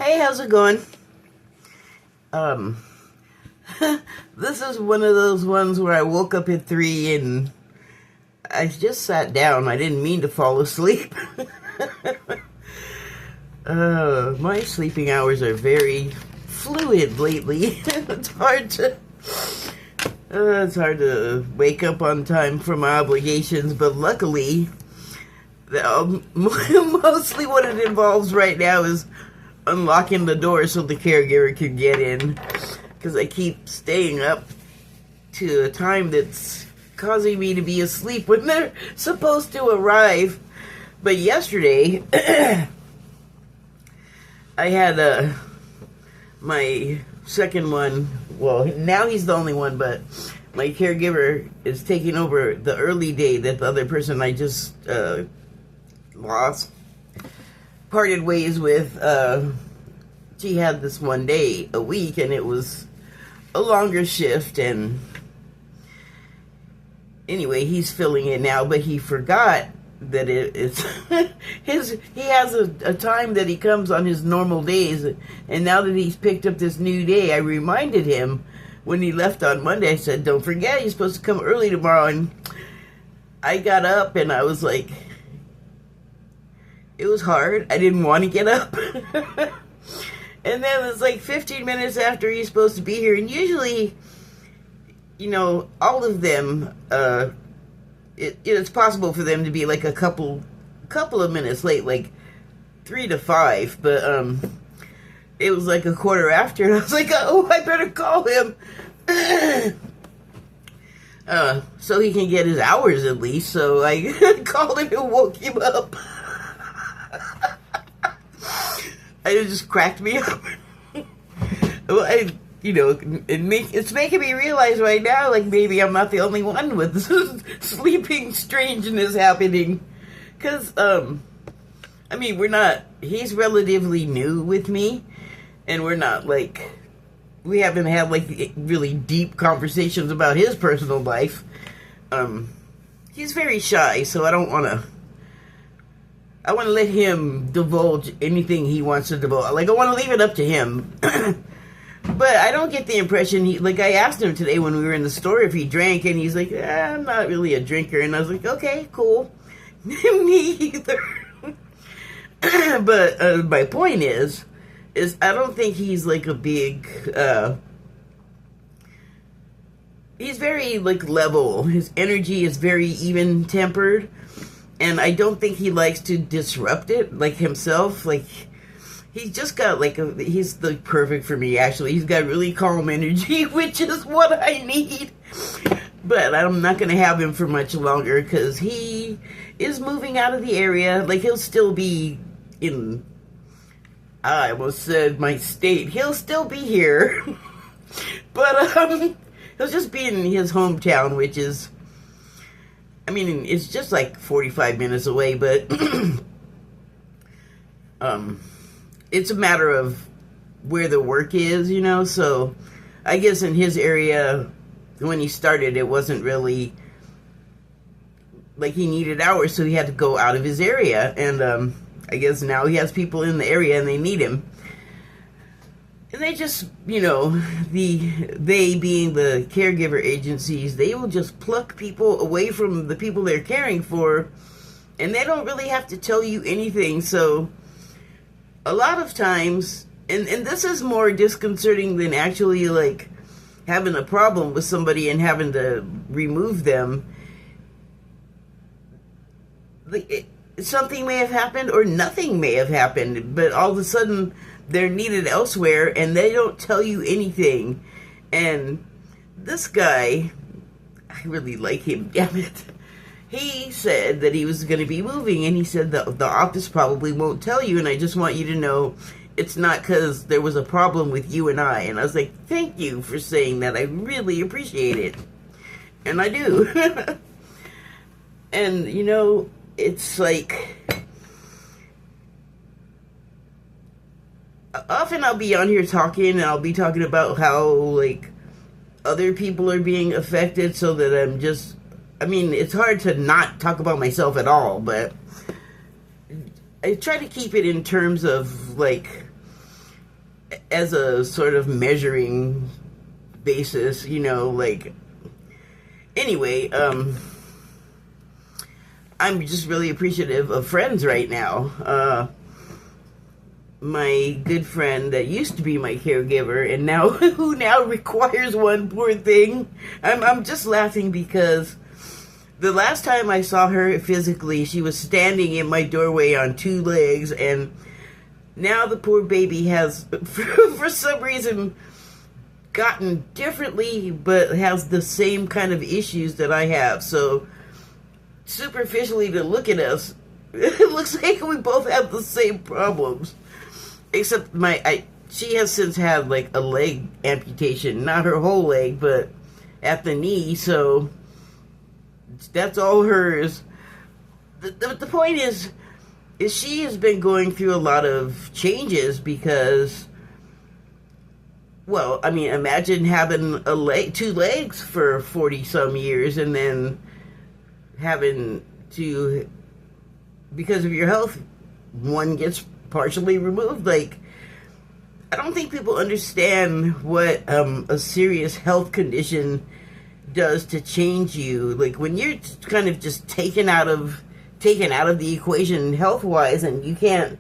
Hey, how's it going? Um, this is one of those ones where I woke up at 3 and I just sat down. I didn't mean to fall asleep. My sleeping hours are very fluid lately. It's hard to wake up on time for my obligations, but luckily, mostly what it involves right now is unlocking the door so the caregiver can get in, because I keep staying up to a time that's causing me to be asleep when they're supposed to arrive. But yesterday, I had my second one. Well, now he's the only one, but my caregiver is taking over the early day that the other person I just parted ways with. She had this one day a week, and it was a longer shift, and anyway, he's filling it now, but he forgot that it's he has a time that he comes on his normal days, and now that he's picked up this new day, I reminded him when he left on Monday. I said, don't forget, you're supposed to come early tomorrow. And I got up, and I was like, it was hard. I didn't want to get up. And then it was like 15 minutes after he's supposed to be here, and usually, you know, all of them, it's possible for them to be like a couple of minutes late, like 3 to 5, but it was like a quarter after, and I was like, oh, I better call him, so he can get his hours at least. So I called him and woke him up. It just cracked me up. Well, it's making me realize right now, like, maybe I'm not the only one with sleeping strangeness happening. Because, I mean, he's relatively new with me, and we're not, like, we haven't had, like, really deep conversations about his personal life. He's very shy, so I want to let him divulge anything he wants to divulge. Like, I want to leave it up to him. But I don't get the impression I asked him today when we were in the store if he drank, and he's like, I'm not really a drinker. And I was like, okay, cool. Me either. But my point is I don't think he's like a big, he's very like level. His energy is very even tempered. And I don't think he likes to disrupt it, like himself. Like, he's just got he's the perfect for me, actually. He's got really calm energy, which is what I need. But I'm not going to have him for much longer, because he is moving out of the area. Like, he'll still be in, I almost said my state. He'll still be here. But he'll just be in his hometown, which is, I mean, it's just like 45 minutes away, but it's a matter of where the work is, you know. So I guess in his area, when he started, it wasn't really like he needed hours, so he had to go out of his area. And I guess now he has people in the area and they need him. And they just, you know, they being the caregiver agencies, they will just pluck people away from the people they're caring for, and they don't really have to tell you anything. So a lot of times, and this is more disconcerting than actually like having a problem with somebody and having to remove them. Something may have happened or nothing may have happened, but all of a sudden they're needed elsewhere, and they don't tell you anything. And this guy, I really like him, damn it. He said that he was going to be moving, and he said the office probably won't tell you, and I just want you to know it's not because there was a problem with you and I. And I was like, thank you for saying that. I really appreciate it. And I do. And, you know, it's like, often I'll be on here talking, and I'll be talking about how, like, other people are being affected, so that I'm just, I mean, it's hard to not talk about myself at all, but I try to keep it in terms of, like, as a sort of measuring basis, like, anyway, I'm just really appreciative of friends right now. My good friend that used to be my caregiver and now who now requires one, poor thing. I'm just laughing because the last time I saw her physically, she was standing in my doorway on 2 legs, and now the poor baby has, for some reason, gotten differently, but has the same kind of issues that I have. So, superficially to look at us, it looks like we both have the same problems. Except she has since had like a leg amputation, not her whole leg, but at the knee, so that's all hers. The point is she has been going through a lot of changes because, well, I mean, imagine having 2 legs for 40 some years and then having to, because of your health, one gets partially removed. Like, I don't think people understand what a serious health condition does to change you. Like, when you're kind of just taken out of the equation health wise, and you can't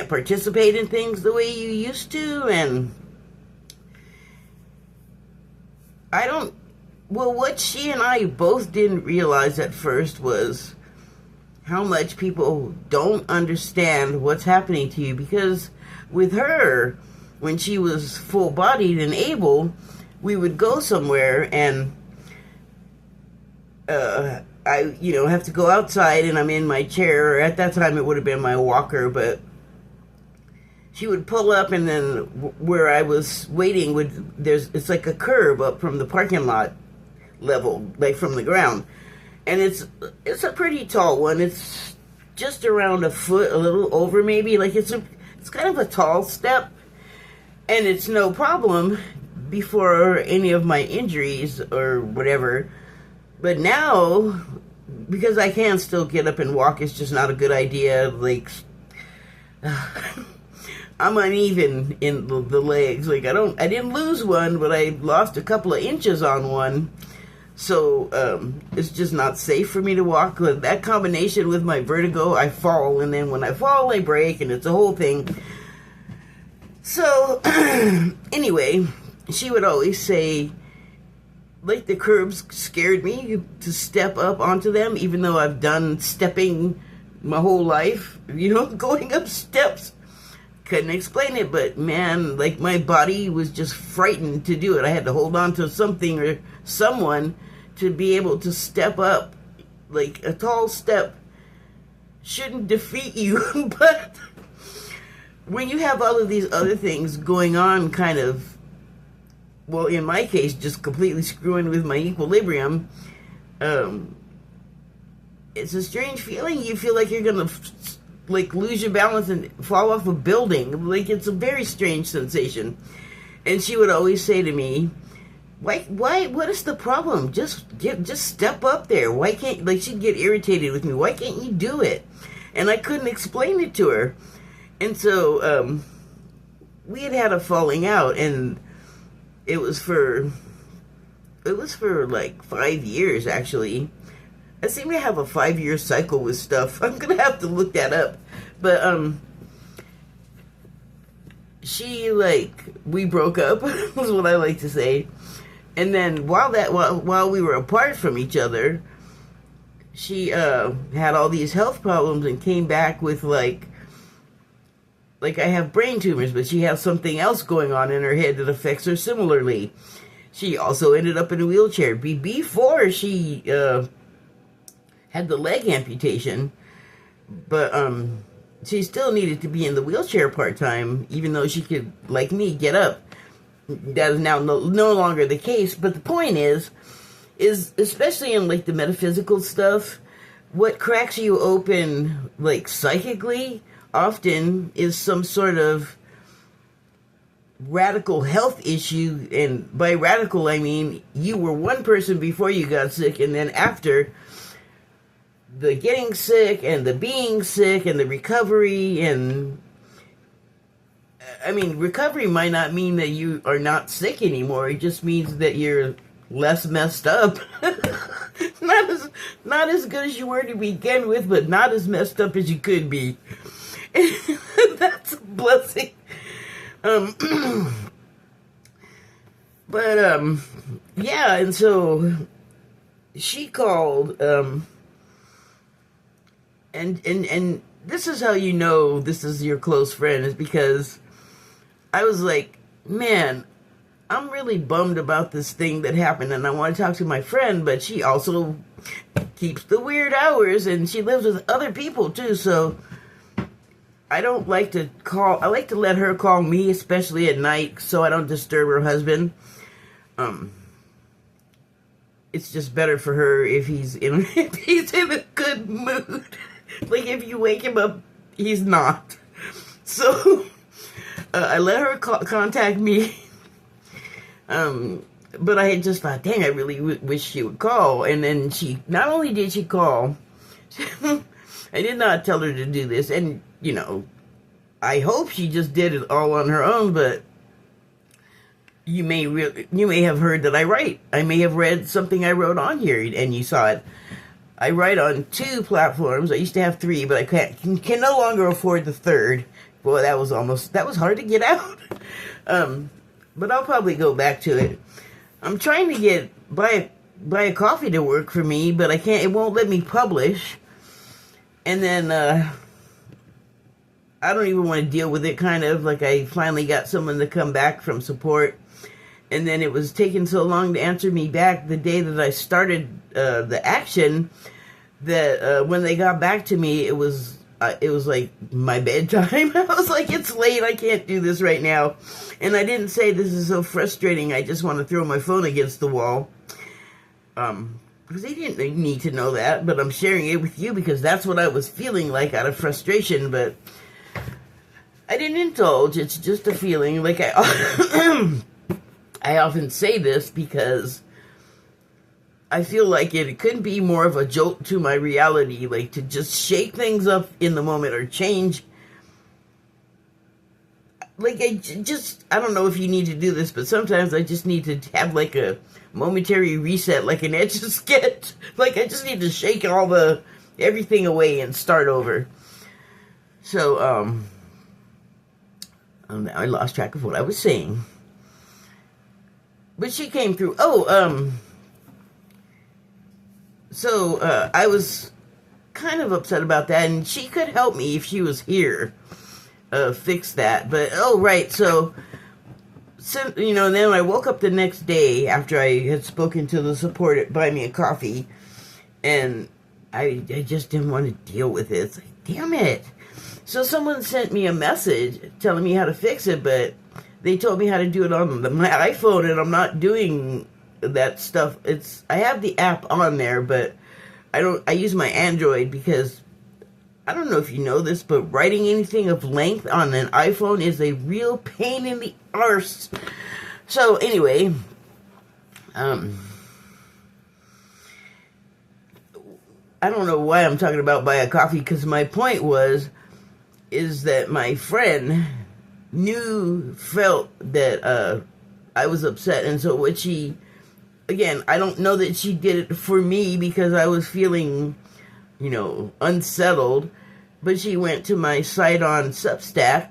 participate in things the way you used to. And what she and I both didn't realize at first was how much people don't understand what's happening to you. Because with her, when she was full-bodied and able, we would go somewhere and I have to go outside and I'm in my chair, or at that time it would have been my walker, but she would pull up, and then where I was waiting it's like a curb up from the parking lot level, like from the ground. And it's a pretty tall one. It's just around a foot, a little over maybe. Like, it's kind of a tall step, and it's no problem before any of my injuries or whatever. But now, because I can still get up and walk, it's just not a good idea. Like, I'm uneven in the legs. Like, I didn't lose one, but I lost a couple of inches on one. So, it's just not safe for me to walk. With that combination with my vertigo, I fall, and then when I fall, I break, and it's a whole thing. So, anyway, she would always say, like, the curbs scared me to step up onto them, even though I've done stepping my whole life, going up steps. Couldn't explain it, but man, like, my body was just frightened to do it. I had to hold on to something or someone to be able to step up. Like, a tall step shouldn't defeat you, but when you have all of these other things going on, kind of, well, in my case, just completely screwing with my equilibrium, it's a strange feeling. You feel like you're gonna lose your balance and fall off a building. Like, it's a very strange sensation. And she would always say to me, why, what is the problem? Just step up there. Why can't, like, she'd get irritated with me. Why can't you do it? And I couldn't explain it to her. And so, we had a falling out, and it was for like 5 years, actually. I seem to have a 5-year cycle with stuff. I'm gonna have to look that up. But, we broke up, is what I like to say. And then while we were apart from each other, she, had all these health problems and came back with, like I have brain tumors, but she has something else going on in her head that affects her similarly. She also ended up in a wheelchair. Before she, had the leg amputation, but she still needed to be in the wheelchair part-time, even though she could, like me, get up. That is now no longer the case. But the point is especially in, like, the metaphysical stuff, what cracks you open, like, psychically, often is some sort of radical health issue. And by radical, I mean you were one person before you got sick, and then after, the getting sick and the being sick and the recovery, and I mean, recovery might not mean that you are not sick anymore. It just means that you're less messed up. not as good as you were to begin with, but not as messed up as you could be. That's a blessing. But yeah, and so she called, and this is how you know this is your close friend, is because I was like, man, I'm really bummed about this thing that happened, and I want to talk to my friend, but she also keeps the weird hours, and she lives with other people too, so I don't like to call. I like to let her call me, especially at night, so I don't disturb her husband. It's just better for her if he's in a good mood. Like, if you wake him up, he's not. So I let her contact me. But I had just thought, dang, I really wish she would call. And then not only did she call, I did not tell her to do this. And, you know, I hope she just did it all on her own, but you may have heard that I write. I may have read something I wrote on here, and you saw it. I write on 2 platforms. I used to have 3, but I can no longer afford the 3rd. Boy, that was hard to get out. But I'll probably go back to it. I'm trying to buy a coffee to work for me, but I can't. It won't let me publish. And then I don't even want to deal with it. Kind of like I finally got someone to come back from support, and then it was taking so long to answer me back the day that I started the action that when they got back to me, it was like my bedtime. I was like, it's late, I can't do this right now. And I didn't say this is so frustrating, I just want to throw my phone against the wall. Because they didn't need to know that, but I'm sharing it with you because that's what I was feeling like out of frustration, but I didn't indulge. It's just a feeling. Like I often say this because I feel like it couldn't be more of a jolt to my reality, like to just shake things up in the moment or change. Like I don't know if you need to do this, but sometimes I just need to have like a momentary reset, like an Etch-a-Sketch. Like I just need to shake everything away and start over. So, I lost track of what I was saying. But she came through. So, I was kind of upset about that, and she could help me if she was here, fix that. But, right, so, then I woke up the next day after I had spoken to the support at Buy Me a Coffee, and I just didn't want to deal with it. It's like, damn it. So someone sent me a message telling me how to fix it, but they told me how to do it on my iPhone, and I'm not doing that stuff. I have the app on there, but I use my Android because I don't know if you know this, but writing anything of length on an iPhone is a real pain in the arse. So anyway, I don't know why I'm talking about Buy a Coffee, because my point is that my friend felt that I was upset, and so what she, again, I don't know that she did it for me because I was feeling, unsettled, but she went to my site on Substack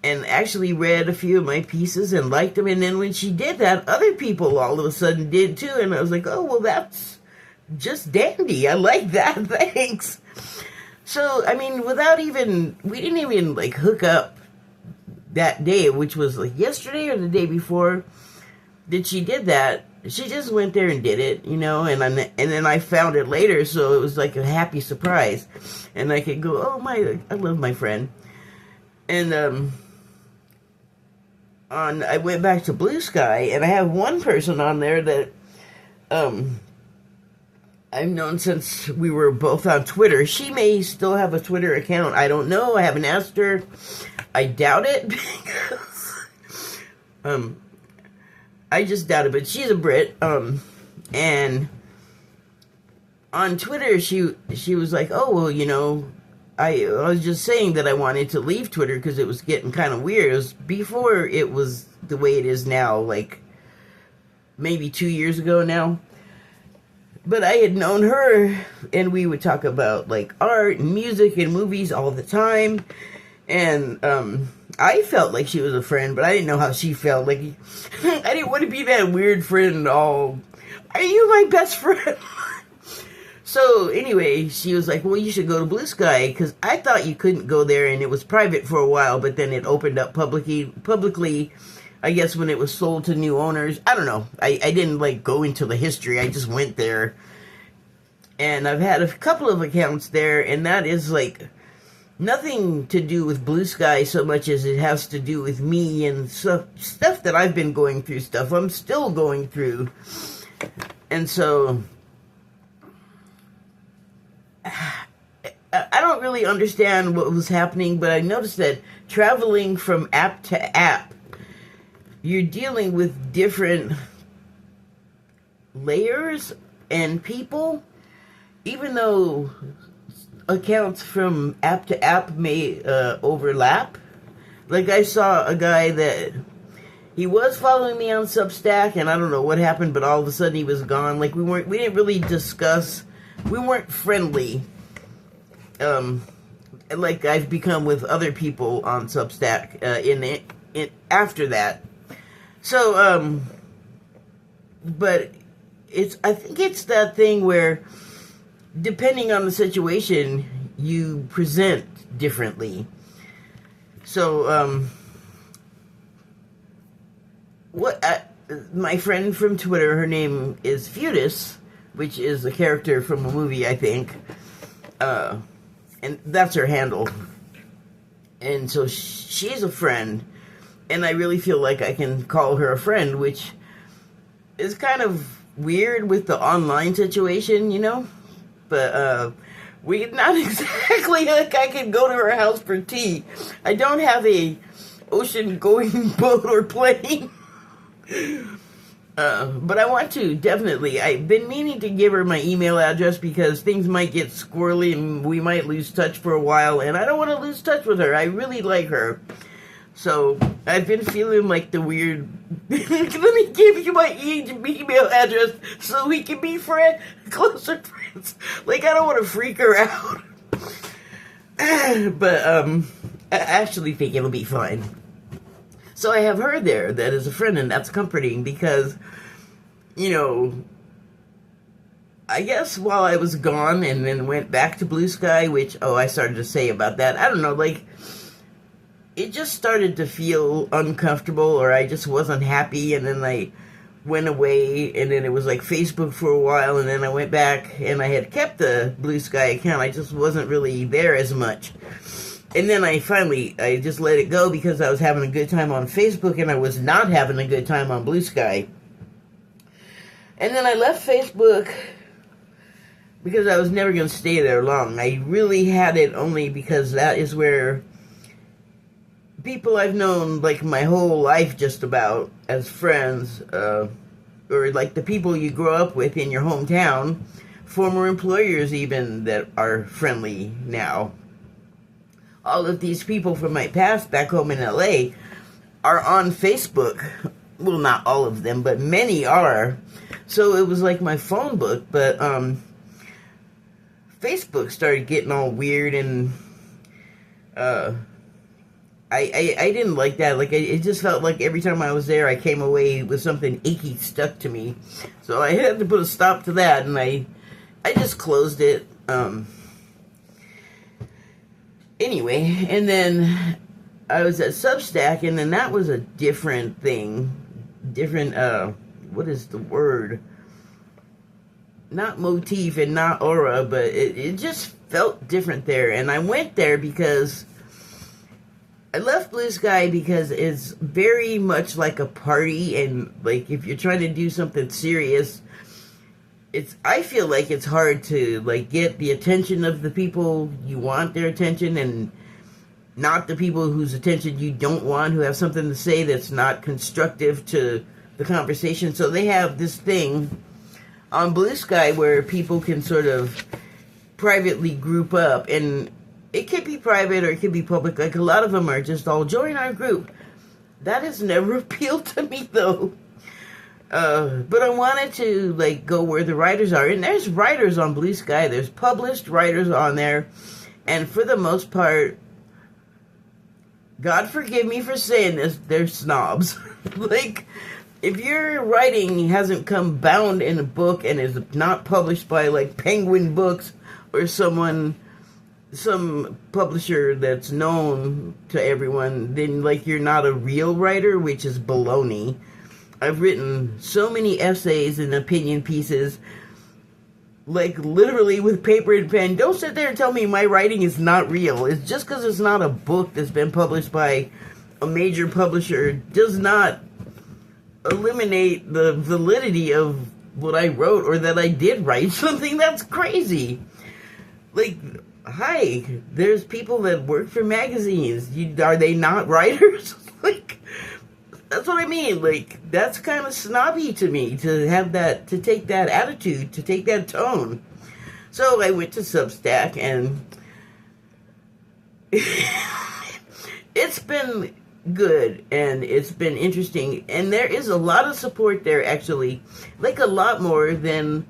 and actually read a few of my pieces and liked them, and then when she did that, other people all of a sudden did too, and I was like, oh, well, that's just dandy. I like that, thanks. So, I mean, we didn't even, like, hook up that day, which was, like, yesterday or the day before that she did that. She just went there and did it, and then I found it later, so it was, like, a happy surprise. And I could go, I love my friend. And, I went back to Blue Sky, and I have one person on there that, I've known since we were both on Twitter. She may still have a Twitter account. I don't know. I haven't asked her. I doubt it because I just doubt it. But she's a Brit. And on Twitter, she was like, oh, well, I was just saying that I wanted to leave Twitter because it was getting kind of weird. It was before it was the way it is now, like maybe 2 years ago now. But I had known her, and we would talk about like art and music and movies all the time. And I felt like she was a friend, but I didn't know how she felt. Like I didn't want to be that weird friend. All, are you my best friend? So anyway, she was like, well, you should go to Blue Sky, because I thought you couldn't go there, and it was private for a while, but then it opened up publicly, I guess, when it was sold to new owners. I don't know. I didn't, like, go into the history. I just went there. And I've had a couple of accounts there, and that is, like, nothing to do with Blue Sky so much as it has to do with me and stuff that I've been going through, stuff I'm still going through. And so I don't really understand what was happening, but I noticed that traveling from app to app, you're dealing with different layers and people, even though accounts from app to app may overlap. Like I saw a guy that he was following me on Substack, and I don't know what happened, but all of a sudden he was gone. Like we didn't really discuss. We weren't friendly, like I've become with other people on Substack after that. So, but I think it's that thing where, depending on the situation, you present differently. So, my friend from Twitter, her name is Feudus, which is a character from a movie, I think. And that's her handle. And so she's a friend, and I really feel like I can call her a friend, which is kind of weird with the online situation, you know? But, we not exactly like I can go to her house for tea. I don't have a ocean-going boat or plane. But I want to, definitely. I've been meaning to give her my email address because things might get squirrely and we might lose touch for a while, and I don't want to lose touch with her. I really like her. So, I've been feeling like the weird, let me give you my email address so we can be closer friends. Like, I don't want to freak her out. But, I actually think it'll be fine. So I have her there that is a friend, and that's comforting because, you know, I guess while I was gone and then went back to Blue Sky, which, I started to say about that, I don't know, like, it just started to feel uncomfortable, or I just wasn't happy, and then I went away, and then it was like Facebook for a while, and then I went back, and I had kept the Blue Sky account. I just wasn't really there as much. And then I just let it go because I was having a good time on Facebook and I was not having a good time on Blue Sky. And then I left Facebook because I was never going to stay there long. I really had it only because that is where people I've known like my whole life just about as friends, or like the people you grow up with in your hometown, former employers even that are friendly now. All of these people from my past back home in LA are on Facebook. Well, not all of them, but many are. So it was like my phone book, but Facebook started getting all weird, and I didn't like that. Like, it just felt like every time I was there, I came away with something achy stuck to me. So I had to put a stop to that, and I just closed it. Anyway, and then I was at Substack, and then that was a different thing. Different, what is the word? Not motif and not aura, but it just felt different there. And I went there because I left Blue Sky because it's very much like a party, and like if you're trying to do something serious, I feel like it's hard to like get the attention of the people you want their attention, and not the people whose attention you don't want, who have something to say that's not constructive to the conversation. So they have this thing on Blue Sky where people can sort of privately group up, and it could be private or it could be public. Like a lot of them are just all join our group. That has never appealed to me though. But I wanted to like go where the writers are, and there's writers on Blue Sky. There's published writers on there, and for the most part, God forgive me for saying this, they're snobs. Like, if your writing hasn't come bound in a book and is not published by like Penguin Books or some publisher that's known to everyone, then like you're not a real writer, which is baloney. I've written so many essays and opinion pieces, like literally with paper and pen. Don't sit there and tell me my writing is not real. It's just because it's not a book that's been published by a major publisher does not eliminate the validity of what I wrote or that I did write something. That's crazy. Like, hi, there's people that work for magazines. Are they not writers? Like, that's what I mean. Like, that's kind of snobby to me to have that, to take that attitude, to take that tone. So I went to Substack, and it's been good, and it's been interesting, and there is a lot of support there, actually, like a lot more than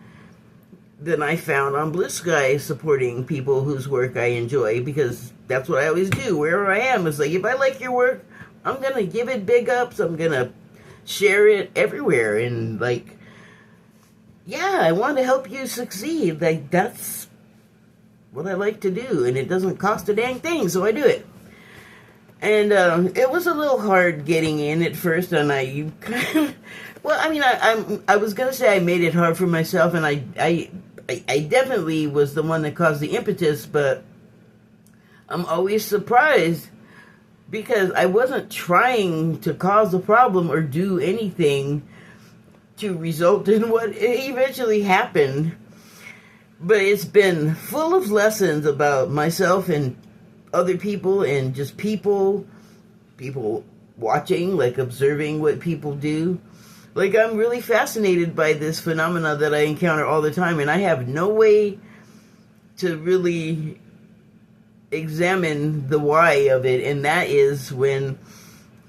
I found on Blue Sky, supporting people whose work I enjoy, because that's what I always do. Wherever I am, it's like, if I like your work, I'm gonna give it big ups, I'm gonna share it everywhere, and like, yeah, I want to help you succeed. Like, that's what I like to do, and it doesn't cost a dang thing, so I do it. And it was a little hard getting in at first, and well, I mean, I was gonna say I made it hard for myself, and I definitely was the one that caused the impetus, but I'm always surprised because I wasn't trying to cause a problem or do anything to result in what eventually happened. But it's been full of lessons about myself and other people, and just people watching, like observing what people do. Like, I'm really fascinated by this phenomena that I encounter all the time, and I have no way to really examine the why of it, and that is when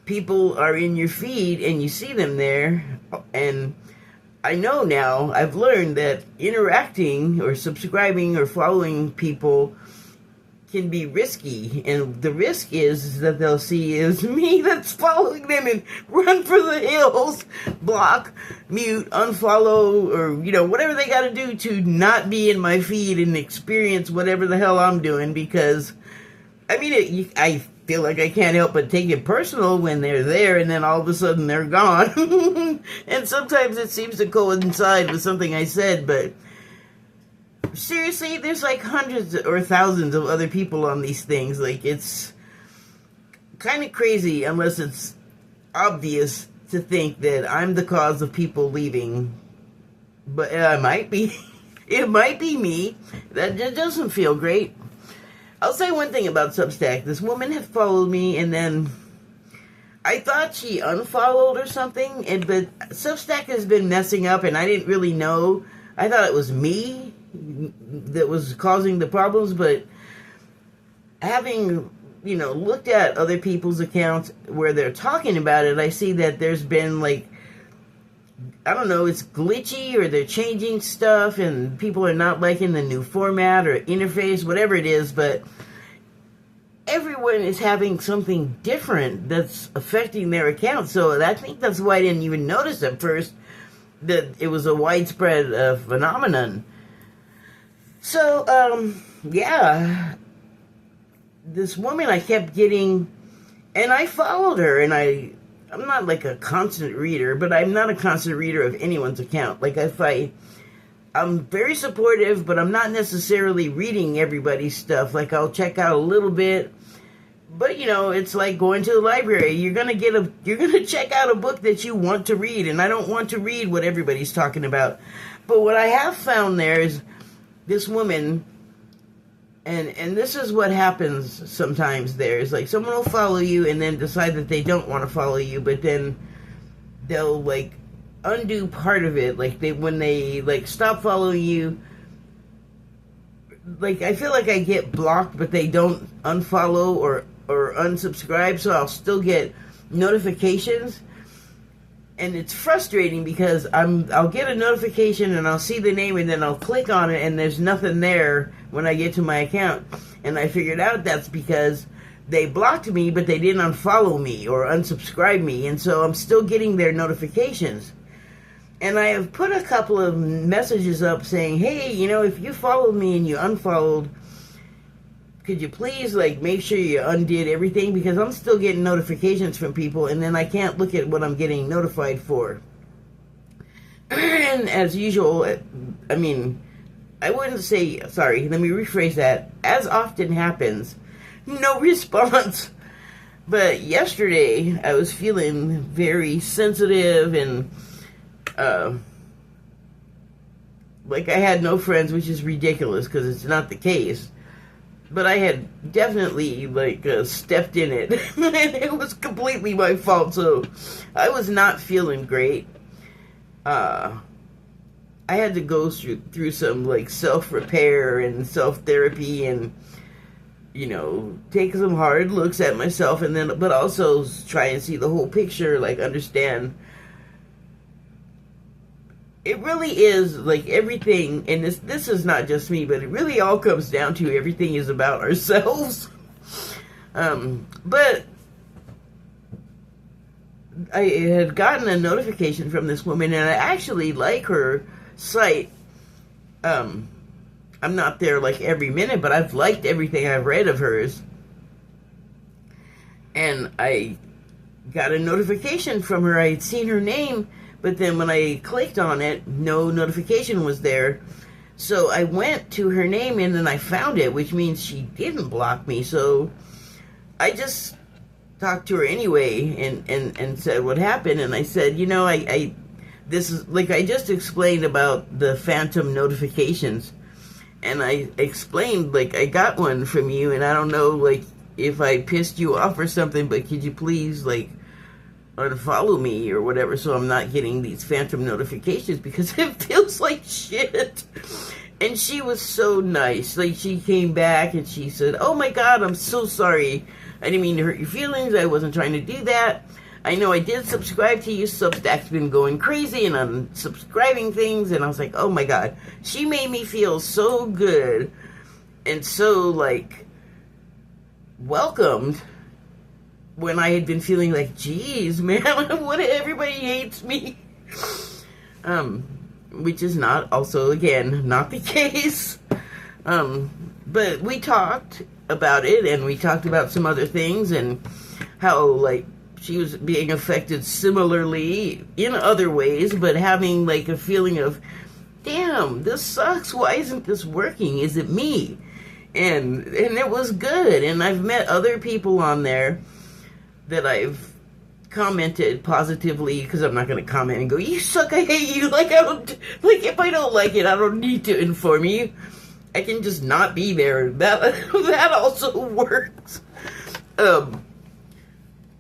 people are in your feed and you see them there. And I know now, I've learned that interacting or subscribing or following people can be risky, and the risk is that they'll see is me that's following them and run for the hills, block, mute, unfollow, or, you know, whatever they gotta do to not be in my feed and experience whatever the hell I'm doing, because, I mean, I feel like I can't help but take it personal when they're there and then all of a sudden they're gone. And sometimes it seems to coincide with something I said, but seriously, there's like hundreds or thousands of other people on these things. Like, it's kind of crazy unless it's obvious to think that I'm the cause of people leaving. But it might be. It might be me. That doesn't feel great. I'll say one thing about Substack. This woman had followed me, and then I thought she unfollowed or something, but Substack has been messing up, and I didn't really know. I thought it was me that was causing the problems, but having, you know, looked at other people's accounts where they're talking about it, I see that there's been, like, I don't know, it's glitchy, or they're changing stuff, and people are not liking the new format or interface, whatever it is, but everyone is having something different that's affecting their account. So I think that's why I didn't even notice at first that it was a widespread phenomenon. So, yeah, this woman I kept getting, and I followed her, and I'm not like a constant reader, but I'm not a constant reader of anyone's account. Like, I'm very supportive, but I'm not necessarily reading everybody's stuff. Like, I'll check out a little bit, but, you know, it's like going to the library. You're gonna check out a book that you want to read, and I don't want to read what everybody's talking about. But what I have found there is this woman, and this is what happens sometimes there, is like someone will follow you and then decide that they don't want to follow you, but then they'll like undo part of it. Like when they like stop following you, like, I feel like I get blocked, but they don't unfollow or unsubscribe, so I'll still get notifications. And it's frustrating because I'll get a notification and I'll see the name and then I'll click on it and there's nothing there when I get to my account. And I figured out that's because they blocked me, but they didn't unfollow me or unsubscribe me, and so I'm still getting their notifications. And I have put a couple of messages up saying, hey, you know, if you followed me and you unfollowed, could you please, like, make sure you undid everything? Because I'm still getting notifications from people, and then I can't look at what I'm getting notified for. And as usual, I mean, I wouldn't say, sorry, let me rephrase that. As often happens, no response. But yesterday, I was feeling very sensitive and, like I had no friends, which is ridiculous because it's not the case. But I had definitely, like, stepped in it. And it was completely my fault, so I was not feeling great. I had to go through some, like, self-repair and self-therapy and, you know, take some hard looks at myself, and then, but also try and see the whole picture, like, understand. It really is, like, everything, and this is not just me, but it really all comes down to everything is about ourselves. But I had gotten a notification from this woman, and I actually like her site. I'm not there, like, every minute, but I've liked everything I've read of hers. And I got a notification from her. I had seen her name, but then when I clicked on it, no notification was there. So I went to her name and then I found it, which means she didn't block me. So I just talked to her anyway and said what happened. And I said, you know, this is, like, I just explained about the phantom notifications. And I explained, like, I got one from you, and I don't know, like, if I pissed you off or something, but could you please, like, unfollow me or whatever, so I'm not getting these phantom notifications, because it feels like shit. And she was so nice. Like, she came back and she said, oh my God, I'm so sorry. I didn't mean to hurt your feelings. I wasn't trying to do that. I know I did subscribe to you. Substack's been going crazy and I'm subscribing things. And I was like, oh my God. She made me feel so good and so, like, welcomed, when I had been feeling like, geez, man, what, everybody hates me. Which is not, also, again, not the case. But we talked about it, and we talked about some other things, and how, like, she was being affected similarly in other ways, but having, like, a feeling of, damn, this sucks. Why isn't this working? Is it me? And it was good. And I've met other people on there that I've commented positively, because I'm not going to comment and go, you suck, I hate you. Like, I don't, like, if I don't like it, I don't need to inform you. I can just not be there. That also works.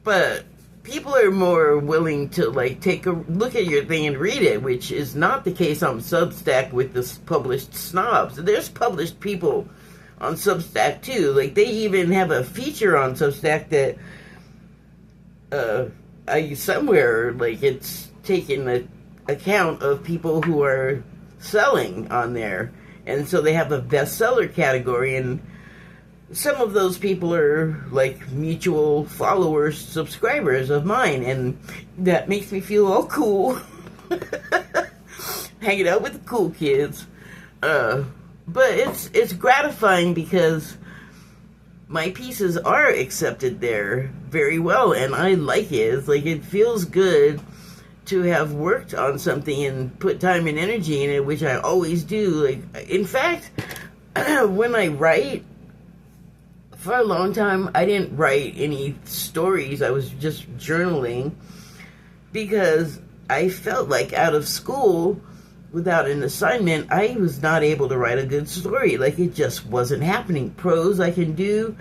But people are more willing to, like, take a look at your thing and read it, which is not the case on Substack with the published snobs. There's published people on Substack too. Like, they even have a feature on Substack that somewhere, like, it's taken an account of people who are selling on there, and so they have a bestseller category, and some of those people are, like, mutual followers, subscribers of mine, and that makes me feel all cool. Hanging out with the cool kids. But it's gratifying because my pieces are accepted there very well, and I like it. It's like, it feels good to have worked on something and put time and energy in it, which I always do. Like, in fact, when I write, for a long time, I didn't write any stories. I was just journaling, because I felt like out of school, without an assignment, I was not able to write a good story. Like, it just wasn't happening. Prose I can do,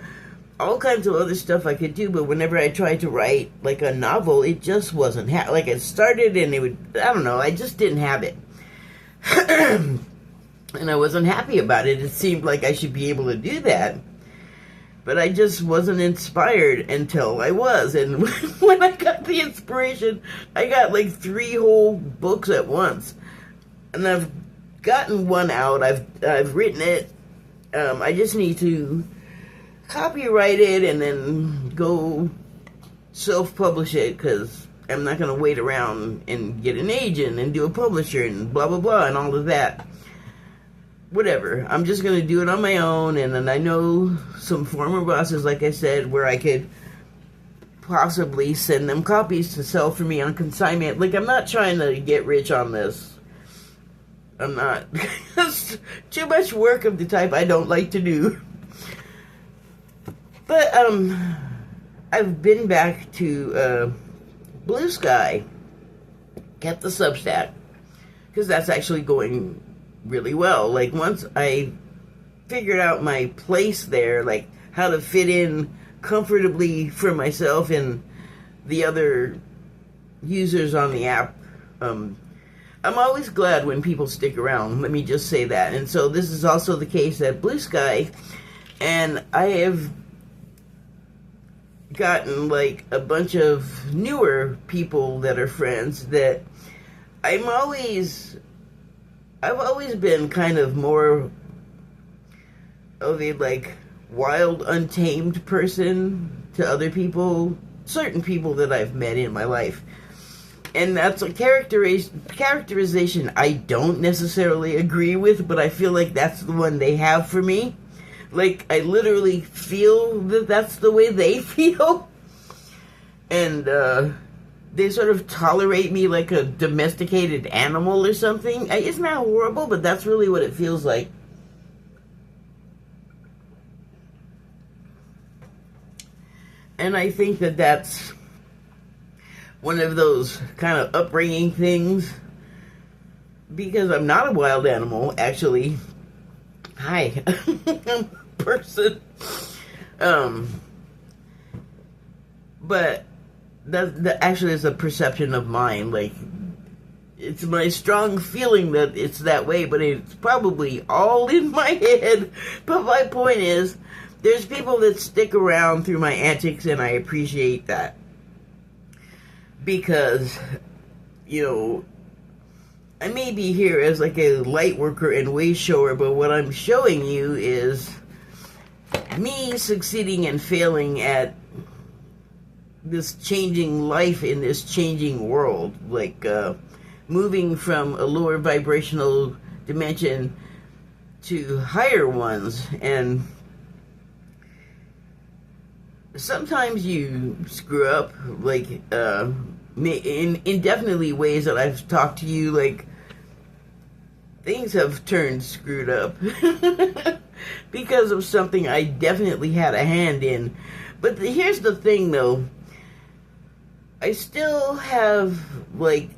all kinds of other stuff I could do, but whenever I tried to write, like, a novel, it just wasn't like, it started and it would, I don't know, I just didn't have it. and I wasn't happy about it. It seemed like I should be able to do that, but I just wasn't inspired until I was. And when I got the inspiration, I got like 3 whole books at once, and I've gotten one out. I've written it. I just need to copyright it and then go self-publish it, because I'm not going to wait around and get an agent and do a publisher and blah, blah, blah, and all of that. Whatever. I'm just going to do it on my own, and then I know some former bosses, like I said, where I could possibly send them copies to sell for me on consignment. Like, I'm not trying to get rich on this. I'm not. It's too much work of the type I don't like to do. But, I've been back to, Blue Sky. Kept the Substack. Because that's actually going really well. Like, once I figured out my place there, like, how to fit in comfortably for myself and the other users on the app, I'm always glad when people stick around, let me just say that. And so this is also the case at Blue Sky, and I have gotten like a bunch of newer people that are friends that I've always been kind of more of a like wild, untamed person to other people, certain people that I've met in my life. And that's a characterization I don't necessarily agree with, but I feel like that's the one they have for me. Like, I literally feel that that's the way they feel. And, they sort of tolerate me like a domesticated animal or something. Isn't that horrible? But that's really what it feels like. And I think that that's one of those kind of upbringing things, because I'm not a wild animal, actually. Hi, person. But that actually is a perception of mine. Like, it's my strong feeling that it's that way, but it's probably all in my head. But my point is, there's people that stick around through my antics, and I appreciate that. Because, you know, I may be here as like a light worker and way shower, but what I'm showing you is me succeeding and failing at this changing life in this changing world. Like, moving from a lower vibrational dimension to higher ones. And sometimes you screw up, like, in indefinitely ways that I've talked to you, like, things have turned screwed up because of something I definitely had a hand in. But here's the thing, though. I still have, like,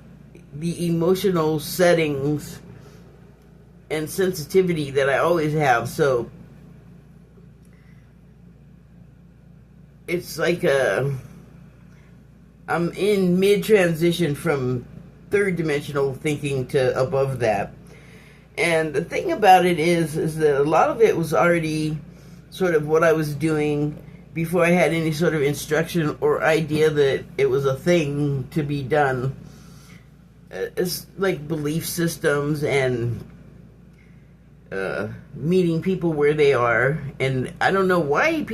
the emotional settings and sensitivity that I always have, so it's like I'm in mid-transition from third dimensional thinking to above that. And the thing about it is that a lot of it was already sort of what I was doing before I had any sort of instruction or idea that it was a thing to be done. It's like belief systems and meeting people where they are. And I don't know why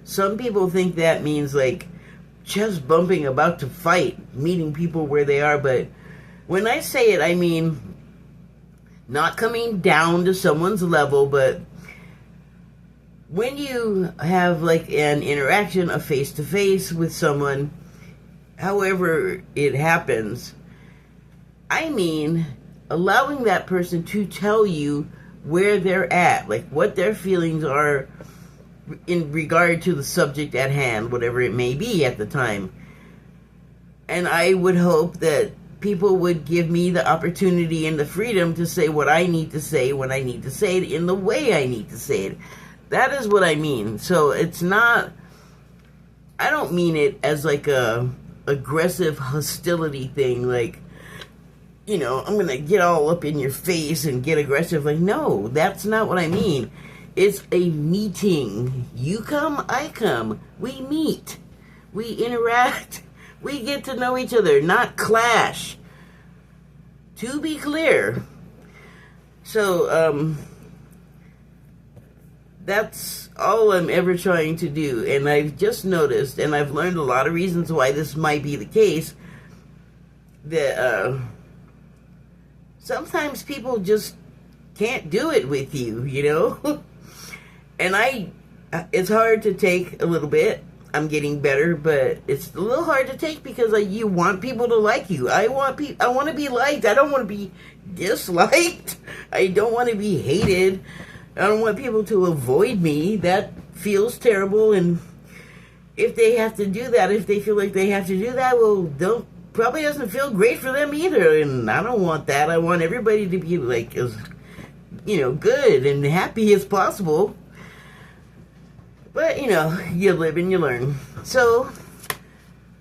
some people think that means like chest bumping, about to fight, meeting people where they are. But when I say it, I mean not coming down to someone's level, but when you have like an interaction, a face-to-face with someone, however it happens, I mean allowing that person to tell you where they're at, like what their feelings are in regard to the subject at hand, whatever it may be at the time. And I would hope that people would give me the opportunity and the freedom to say what I need to say when I need to say it in the way I need to say it. That is what I mean. So it's not, I don't mean it as like a aggressive hostility thing, like, I'm gonna get all up in your face and get aggressive. Like, no, that's not what I mean. It's a meeting. You come, I come. We meet. We interact. We get to know each other, not clash. To be clear. So, that's all I'm ever trying to do. And I've just noticed, and I've learned a lot of reasons why this might be the case, that, sometimes people just can't do it with you. And it's hard to take a little bit. I'm getting better, but it's a little hard to take because you want people to like you. I want to be liked. I don't want to be disliked. I don't want to be hated. I don't want people to avoid me. That feels terrible. And if they have to do that, if they feel like they have to do that, well, probably doesn't feel great for them either. And I don't want that. I want everybody to be like as good and happy as possible. But, you live and you learn. So,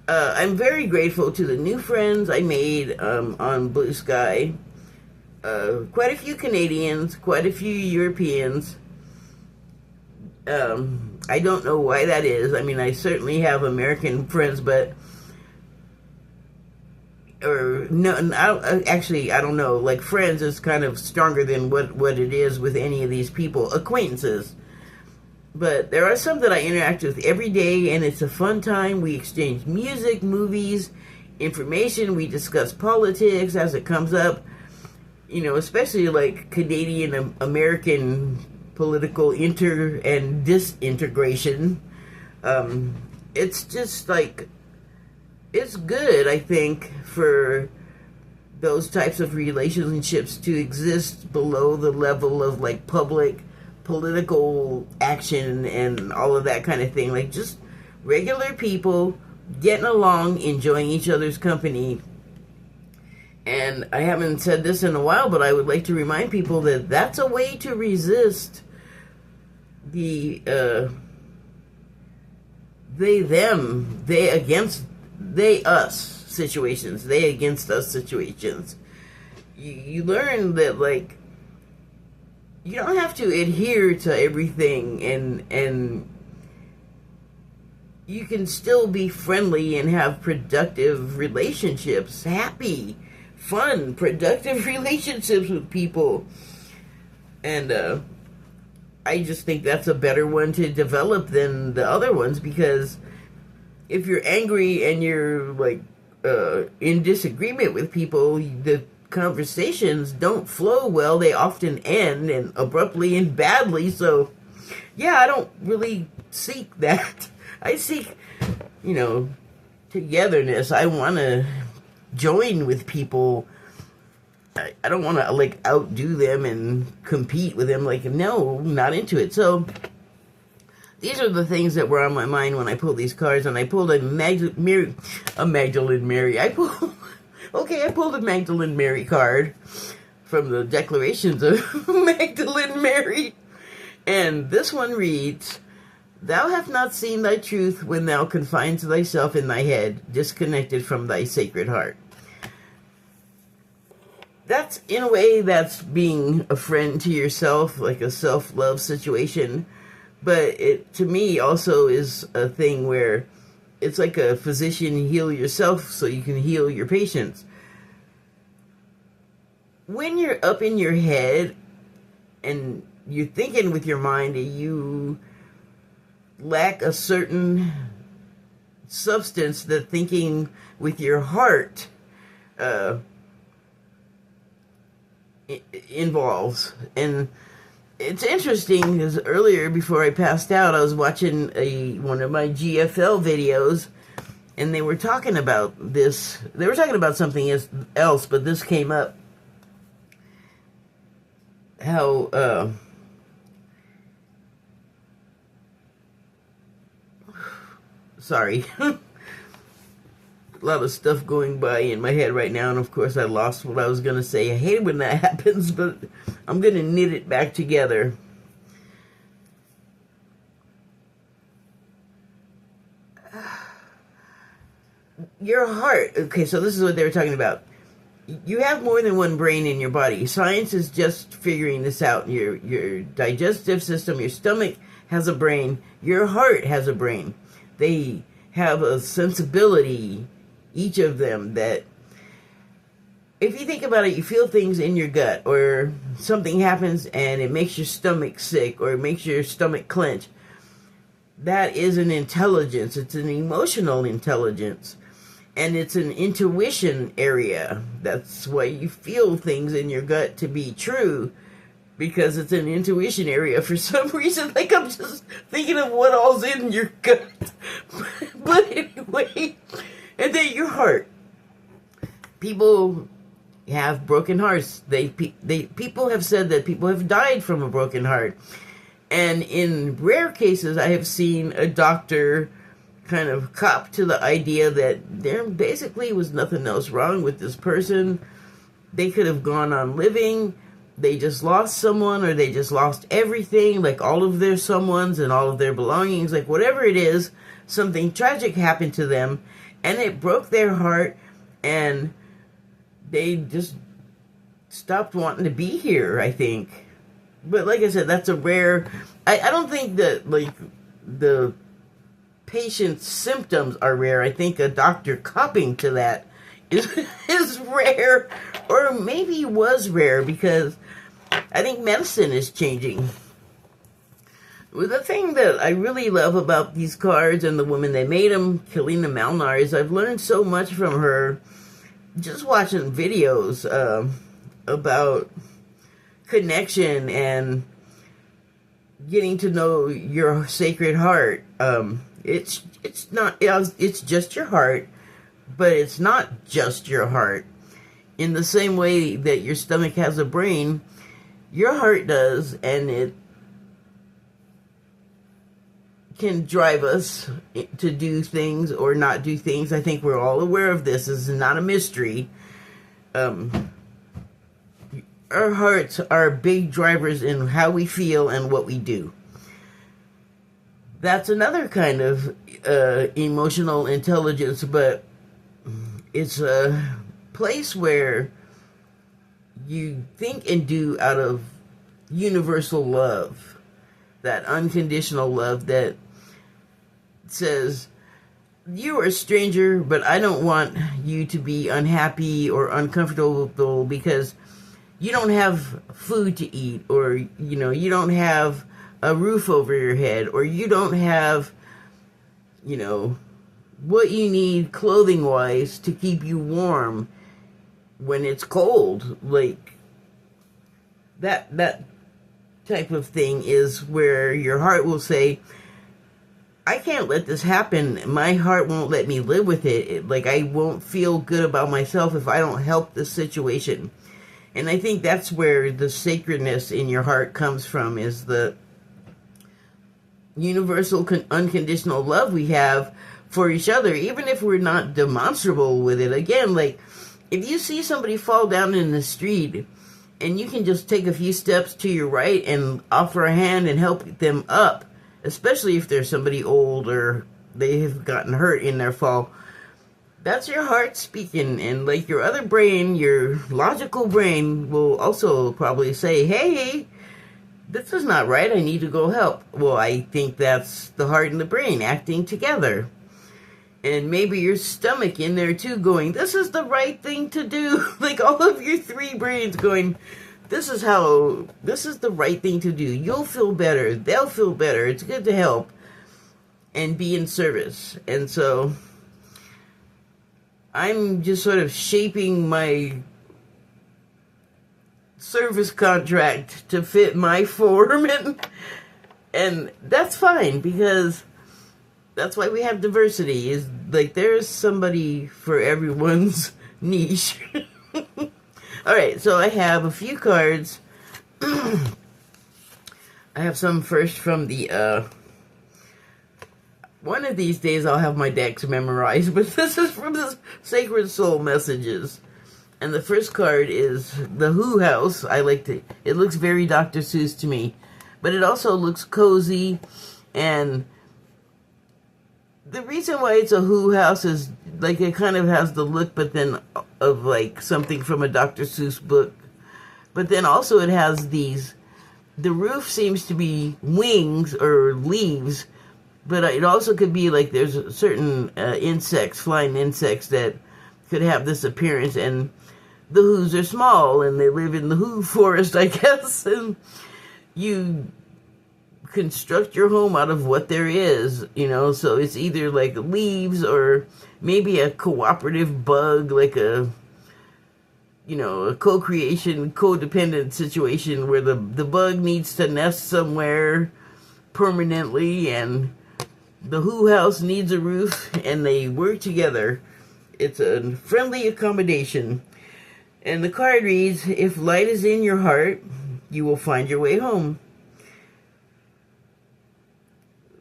I'm very grateful to the new friends I made on Blue Sky. Quite a few Canadians, quite a few Europeans. I don't know why that is. I mean, I certainly have American friends, but... no, I don't know. Like, friends is kind of stronger than what it is with any of these people. Acquaintances. But there are some that I interact with every day, and it's a fun time. We exchange music, movies, information. We discuss politics as it comes up. Especially like Canadian American political inter and disintegration. It's just like, it's good, I think, for those types of relationships to exist below the level of like public political action and all of that kind of thing. Like, just regular people getting along, enjoying each other's company. And I haven't said this in a while, but I would like to remind people that that's a way to resist the they against they us situations, they against us situations. You learn that, like, you don't have to adhere to everything, and you can still be friendly and have productive relationships, happy, fun, productive relationships with people. And I just think that's a better one to develop than the other ones, because if you're angry and you're like in disagreement with people, the conversations don't flow well. They often end, and abruptly and badly. So yeah, I don't really seek that. I seek, togetherness. I want to join with people. I don't want to like outdo them and compete with them. Like, no, not into it. So these are the things that were on my mind when I pulled these cards, and I pulled a Magdalene Mary. I pulled a Magdalene Mary card from the Declarations of Magdalene Mary. And this one reads, "Thou hast not seen thy truth when thou confines thyself in thy head, disconnected from thy sacred heart." That's, in a way, that's being a friend to yourself, like a self-love situation. But it, to me, also is a thing where it's like a physician, heal yourself so you can heal your patients. When you're up in your head and you're thinking with your mind and you lack a certain substance that thinking with your heart involves. And it's interesting because earlier, before I passed out, I was watching one of my GFL videos, and they were talking about this. They were talking about something else, but this came up. How sorry. A lot of stuff going by in my head right now, and of course I lost what I was going to say. I hate it when that happens, but I'm going to knit it back together. Your heart. Okay, so this is what they were talking about. you have more than one brain in your body. Science is just figuring this out. Your digestive system, your stomach has a brain. Your heart has a brain. They have a sensibility, each of them, that if you think about it, you feel things in your gut, or something happens and it makes your stomach sick, or it makes your stomach clench. That is an intelligence. It's an emotional intelligence. And it's an intuition area. That's why you feel things in your gut to be true, because it's an intuition area for some reason. Like, I'm just thinking of what all's in your gut. But anyway, and then your heart. People have broken hearts. People have said that people have died from a broken heart. And in rare cases, I have seen a doctor kind of cop to the idea that there basically was nothing else wrong with this person. They could have gone on living. They just lost someone, or they just lost everything, like all of their someones and all of their belongings, like whatever it is, something tragic happened to them, and it broke their heart, and they just stopped wanting to be here, I think. But like I said, that's a rare... I don't think that, like, the patient's symptoms are rare. I think a doctor copping to that is rare, or maybe was rare, because I think medicine is changing. Well, the thing that I really love about these cards and the woman that made them, Kalina Malnar, is I've learned so much from her just watching videos about connection and getting to know your sacred heart. It's just your heart, but it's not just your heart. In the same way that your stomach has a brain, your heart does, and it can drive us to do things or not do things. I think we're all aware of this. This is not a mystery. Our hearts are big drivers in how we feel and what we do. That's another kind of emotional intelligence, but it's a place where you think and do out of universal love, that unconditional love that says, you are a stranger, but I don't want you to be unhappy or uncomfortable because you don't have food to eat, or, you don't have a roof over your head, or you don't have, what you need clothing-wise to keep you warm when it's cold. Like, that type of thing is where your heart will say, I can't let this happen. My heart won't let me live with it. Like, I won't feel good about myself if I don't help this situation. And I think that's where the sacredness in your heart comes from, is the universal unconditional love we have for each other, even if we're not demonstrable with it. Again, like, if you see somebody fall down in the street and you can just take a few steps to your right and offer a hand and help them up, especially if they're somebody old or they have gotten hurt in their fall, that's your heart speaking. And like, your other brain, your logical brain, will also probably say, hey, this is not right, I need to go help. Well, I think that's the heart and the brain acting together. And maybe your stomach in there too, going, this is the right thing to do. Like, all of your three brains going, this is the right thing to do. You'll feel better, they'll feel better, it's good to help and be in service. And so I'm just sort of shaping my service contract to fit my form, and that's fine, because that's why we have diversity. Is like, there's somebody for everyone's niche. Alright, so I have a few cards. I have some first from the one of these days I'll have my decks memorized, but this is from the Sacred Soul Messages. And the first card is the Who House. It looks very Dr. Seuss to me, but it also looks cozy. And the reason why it's a Who House is like it kind of has the look, but then of like something from a Dr. Seuss book. But then also it has these, the roof seems to be wings or leaves, but it also could be like there's certain insects, flying insects that could have this appearance, and the Who's are small and they live in the Who forest, I guess, and you construct your home out of what there is, so it's either like leaves or maybe a cooperative bug, like a co-creation, codependent situation where the bug needs to nest somewhere permanently and the Who house needs a roof and they work together. It's a friendly accommodation. And the card reads, if light is in your heart, you will find your way home.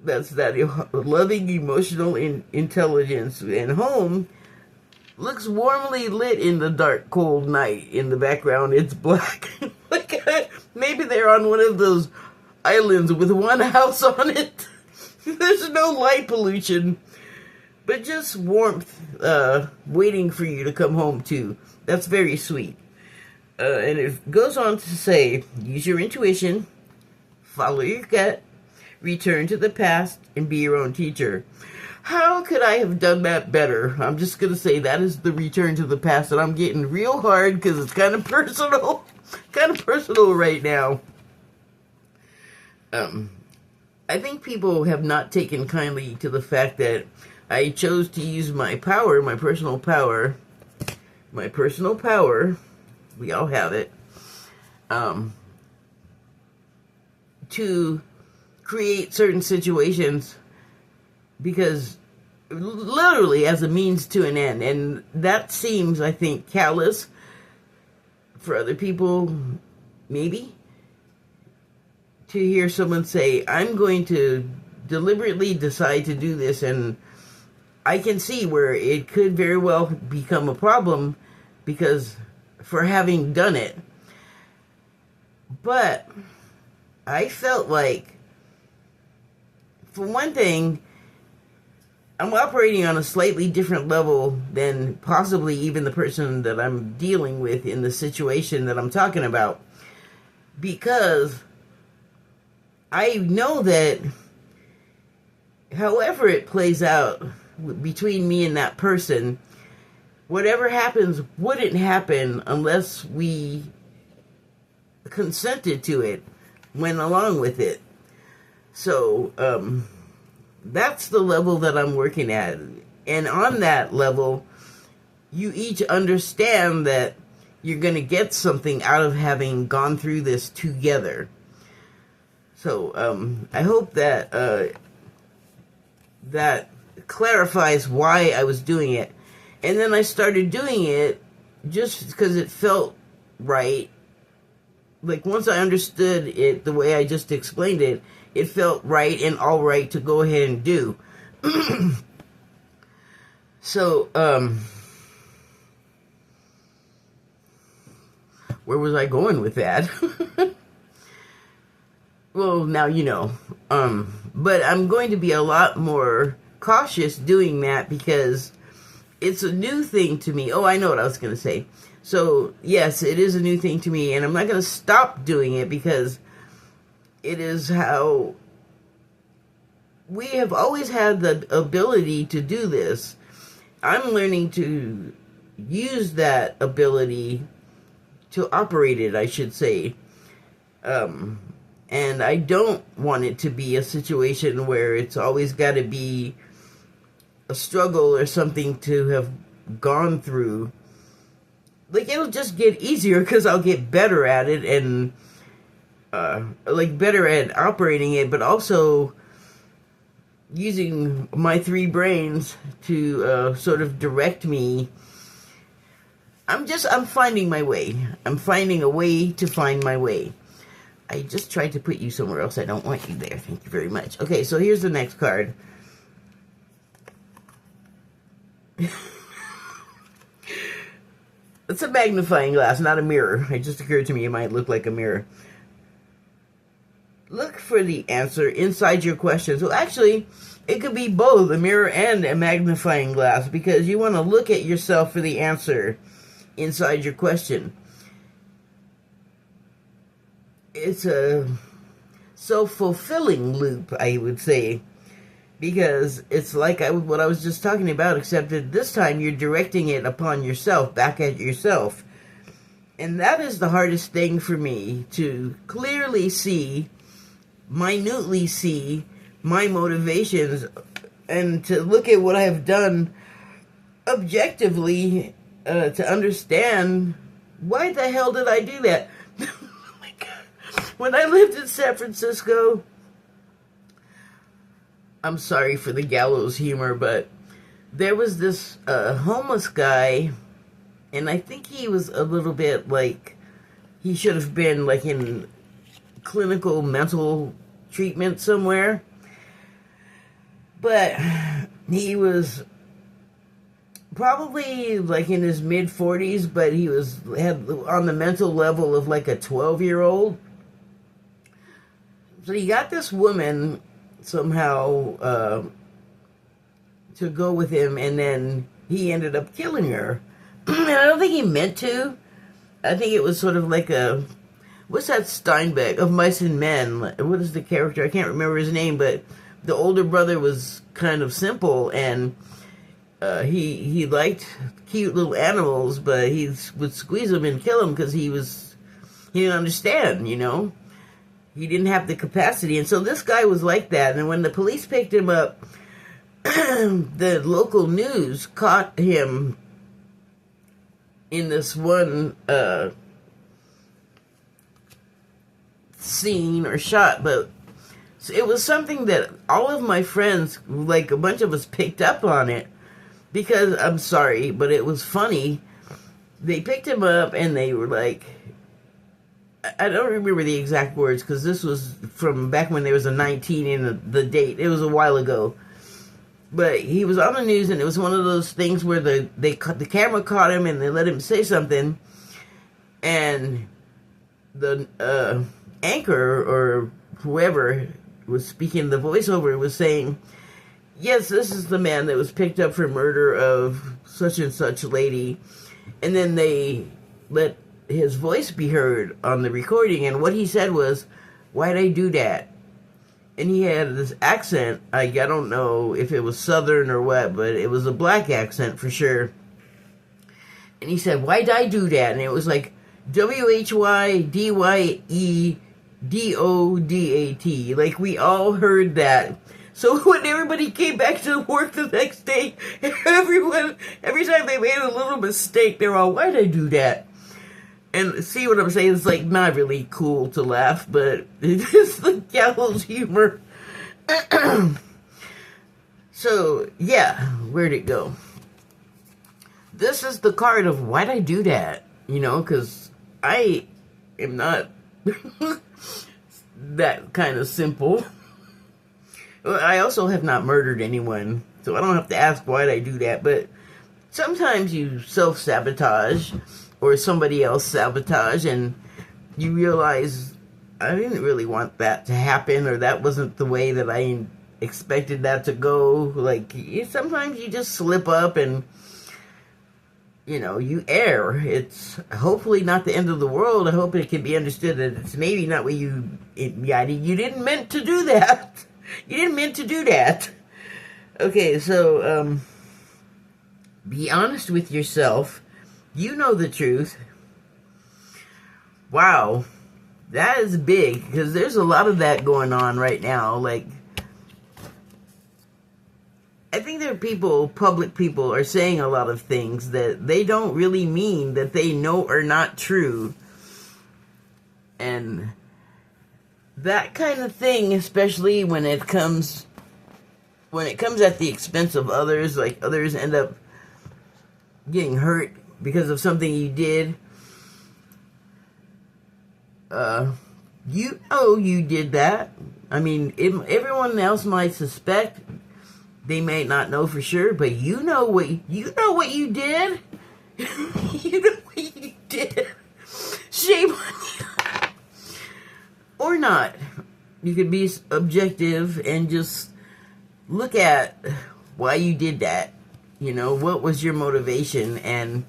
That's that loving emotional intelligence. And home looks warmly lit in the dark, cold night. In the background, it's black. Like maybe they're on one of those islands with one house on it. There's no light pollution, but just warmth waiting for you to come home to. That's very sweet. And it goes on to say, use your intuition, follow your gut, return to the past, and be your own teacher. How could I have done that better? I'm just going to say that is the return to the past, and I'm getting real hard because it's kind of personal. Kind of personal right now. I think people have not taken kindly to the fact that I chose to use my power, my personal power, we all have it, to create certain situations because literally as a means to an end. And that seems, I think, callous for other people, maybe, to hear someone say, I'm going to deliberately decide to do this, and I can see where it could very well become a problem because for having done it. But I felt like, for one thing, I'm operating on a slightly different level than possibly even the person that I'm dealing with in the situation that I'm talking about. Because I know that however it plays out between me and that person, whatever happens wouldn't happen unless we consented to it, went along with it. So, that's the level that I'm working at. And on that level, you each understand that you're going to get something out of having gone through this together. So, I hope that, that clarifies why I was doing it. And then I started doing it just because it felt right. Like, once I understood it the way I just explained it, it felt right and all right to go ahead and do. So, where was I going with that? Well, now you know. But I'm going to be a lot more cautious doing that because it's a new thing to me. Oh, I know what I was going to say. So, yes, it is a new thing to me, and I'm not going to stop doing it because it is how we have always had the ability to do this. I'm learning to use that ability to operate it, I should say. And I don't want it to be a situation where it's always got to be a struggle or something to have gone through. Like, it'll just get easier because I'll get better at it and, better at operating it, but also using my 3 brains to, sort of direct me. I'm finding my way. I'm finding a way to find my way. I just tried to put you somewhere else. I don't want you there. Thank you very much. Okay, so here's the next card. It's a magnifying glass, not a mirror. It just occurred to me it might look like a mirror. Look for the answer inside your question. So actually, it could be both a mirror and a magnifying glass, because you want to look at yourself for the answer inside your question. It's a self-fulfilling loop, I would say, because it's like what I was just talking about, except that this time you're directing it upon yourself, back at yourself. And that is the hardest thing for me, to clearly see, minutely see my motivations, and to look at what I have done objectively, to understand, why the hell did I do that? Oh my God. When I lived in San Francisco, I'm sorry for the gallows humor, but there was this homeless guy, and I think he was a little bit like, he should have been like in clinical mental treatment somewhere. But he was probably like in his mid-40s, but he had on the mental level of like a 12-year-old. So he got this woman somehow to go with him, and then he ended up killing her. And I don't think he meant to. I think it was sort of like what's that Steinbeck of Mice and Men? What is the character? I can't remember his name, but the older brother was kind of simple, and he liked cute little animals, but he would squeeze them and kill them because he didn't understand, you know? He didn't have the capacity. And so this guy was like that. And when the police picked him up, the local news caught him in this one scene or shot, but it was something that all of my friends, like a bunch of us, picked up on it, because, I'm sorry, but it was funny. They picked him up and they were like, I don't remember the exact words, because this was from back when there was a 19 in the date. It was a while ago. But he was on the news, and it was one of those things where the camera caught him and they let him say something, and the anchor or whoever was speaking the voiceover was saying, yes, this is the man that was picked up for murder of such and such lady. And then they let his voice be heard on the recording, and what he said was, why'd I do that? And he had this accent, I don't know if it was Southern or what, but it was a black accent for sure. And he said, why'd I do that? And it was like, WHYDYEDODAT. Like, we all heard that. So when everybody came back to work the next day, every time they made a little mistake, they're all, why'd I do that? And see what I'm saying? It's like not really cool to laugh, but it is the gallows humor. So, yeah, where'd it go? This is the card of why'd I do that? You know, because I am not that kind of simple. I also have not murdered anyone, so I don't have to ask why'd I do that, but sometimes you self-sabotage, or somebody else sabotage, and you realize, I didn't really want that to happen, or that wasn't the way that I expected that to go. Like, sometimes you just slip up and, you know, you err. It's hopefully not the end of the world. I hope it can be understood that it's maybe not what you didn't meant to do that. You didn't mean to do that. Okay, so, be honest with yourself. You know the truth. Wow. That is big, because there's a lot of that going on right now. Like, I think there are public people are saying a lot of things that they don't really mean, that they know are not true. And that kind of thing, especially when it comes at the expense of others, like others end up getting hurt because of something you did. You know you did that. I mean, everyone else might suspect. They may not know for sure, but you know what you did. You know what you did. Shame on you. Or not. You could be objective and just look at why you did that. You know, what was your motivation, and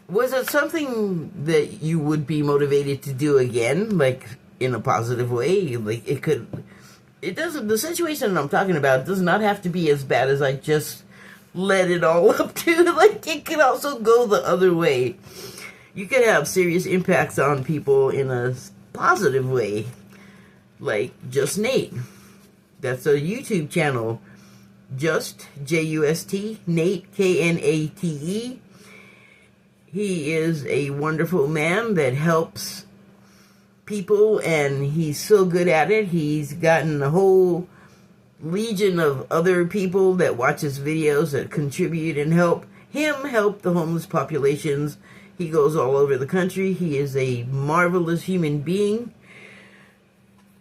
was it something that you would be motivated to do again, like in a positive way? Like the situation I'm talking about does not have to be as bad as I just led it all up to. Like, it could also go the other way. You could have serious impacts on people in a positive way. Like Just Nate. That's a YouTube channel. Just, J-U-S-T, Nate, K-N-A-T-E. He is a wonderful man that helps people, and he's so good at it. He's gotten a whole legion of other people that watch his videos that contribute and help him help the homeless populations. He goes all over the country. He is a marvelous human being.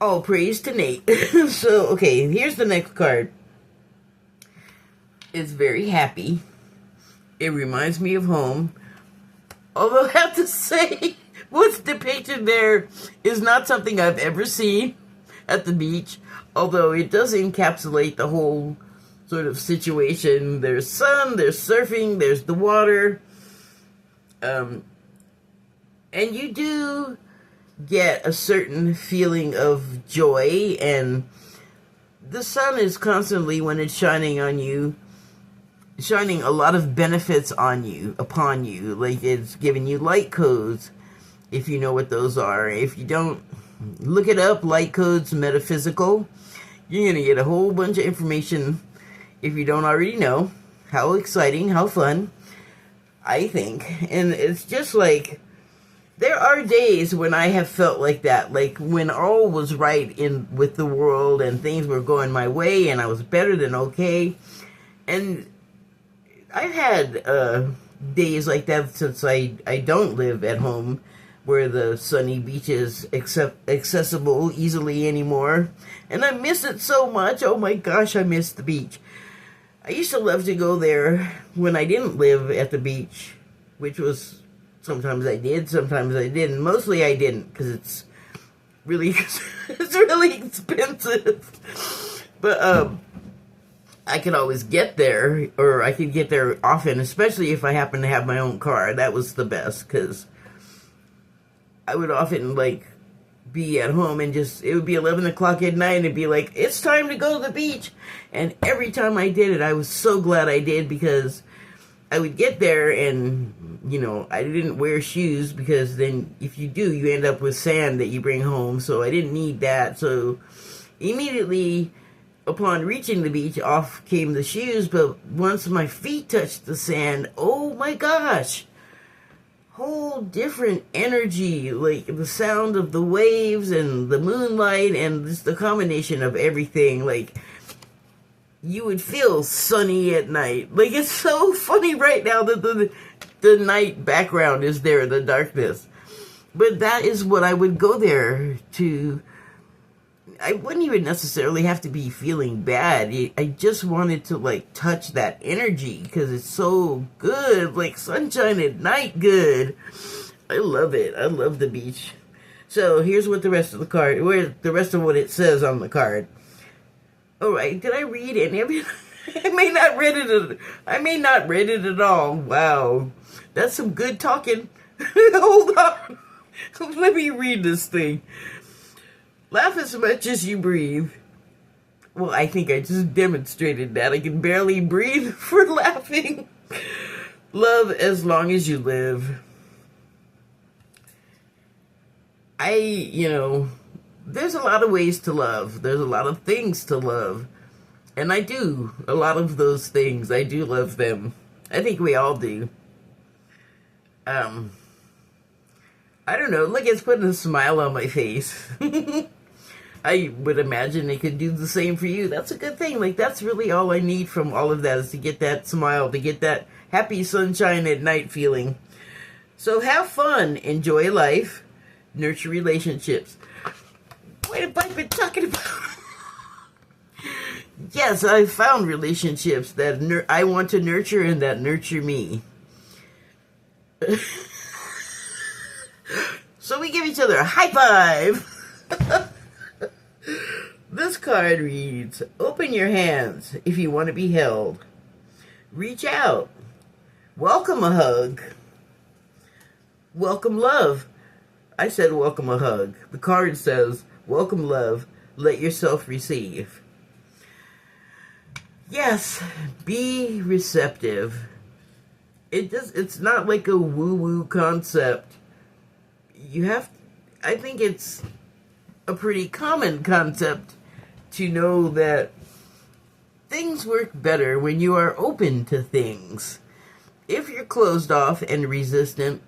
All praise to Nate. So, okay, here's the next card. It's very happy. It reminds me of home. Although I have to say, what's depicted there is not something I've ever seen at the beach. Although it does encapsulate the whole sort of situation. There's sun, there's surfing, there's the water. And you do get a certain feeling of joy, and the sun is constantly, when it's shining on you, shining a lot of benefits on you, upon you. Like, it's giving you light codes, if you know what those are. If you don't, look it up, Light Codes Metaphysical. You're going to get a whole bunch of information if you don't already know. How exciting, how fun, I think. And it's just like, there are days when I have felt like that, like when all was right with the world and things were going my way and I was better than okay. And I've had days like that since I don't live at home where the sunny beach is accessible easily anymore. And I miss it so much. Oh my gosh, I miss the beach. I used to love to go there when I didn't live at the beach, which was, sometimes I did, sometimes I didn't. Mostly I didn't, because it's really expensive. But I could always get there, or I could get there often, especially if I happen to have my own car. That was the best, because I would often, like, be at home and it would be 11 o'clock at night and it'd be like, it's time to go to the beach. And every time I did it, I was so glad I did, because I would get there and, you know, I didn't wear shoes, because then if you do, you end up with sand that you bring home. So I didn't need that. So immediately upon reaching the beach, off came the shoes. But once my feet touched the sand, oh my gosh, whole different energy, like the sound of the waves and the moonlight and just the combination of everything. Like, you would feel sunny at night. Like, it's so funny right now that the night background is there, the darkness. But that is what I would go there to. I wouldn't even necessarily have to be feeling bad. I just wanted to, like, touch that energy, because it's so good. Like, sunshine at night good. I love it. I love the beach. So here's what the rest of the card, the rest of what it says on the card. Alright, did I read any of it? I may not read it at all. Wow. That's some good talking. Hold on. Let me read this thing. Laugh as much as you breathe. Well, I think I just demonstrated that. I can barely breathe for laughing. Love as long as you live. There's a lot of ways to love. There's a lot of things to love. And I do. A lot of those things. I do love them. I think we all do. I don't know. Look, it's putting a smile on my face. I would imagine it could do the same for you. That's a good thing. Like, that's really all I need from all of that, is to get that smile, to get that happy sunshine at night feeling. So have fun. Enjoy life. Nurture relationships. What have I been talking about? Yes, I found relationships that I want to nurture and that nurture me. So we give each other a high five. This card reads, open your hands if you want to be held. Reach out. Welcome a hug. Welcome love. I said welcome a hug. The card says, welcome love. Let yourself receive. Yes, be receptive. It's not like a woo-woo concept. I think it's a pretty common concept to know that things work better when you are open to things. If you're closed off and resistant,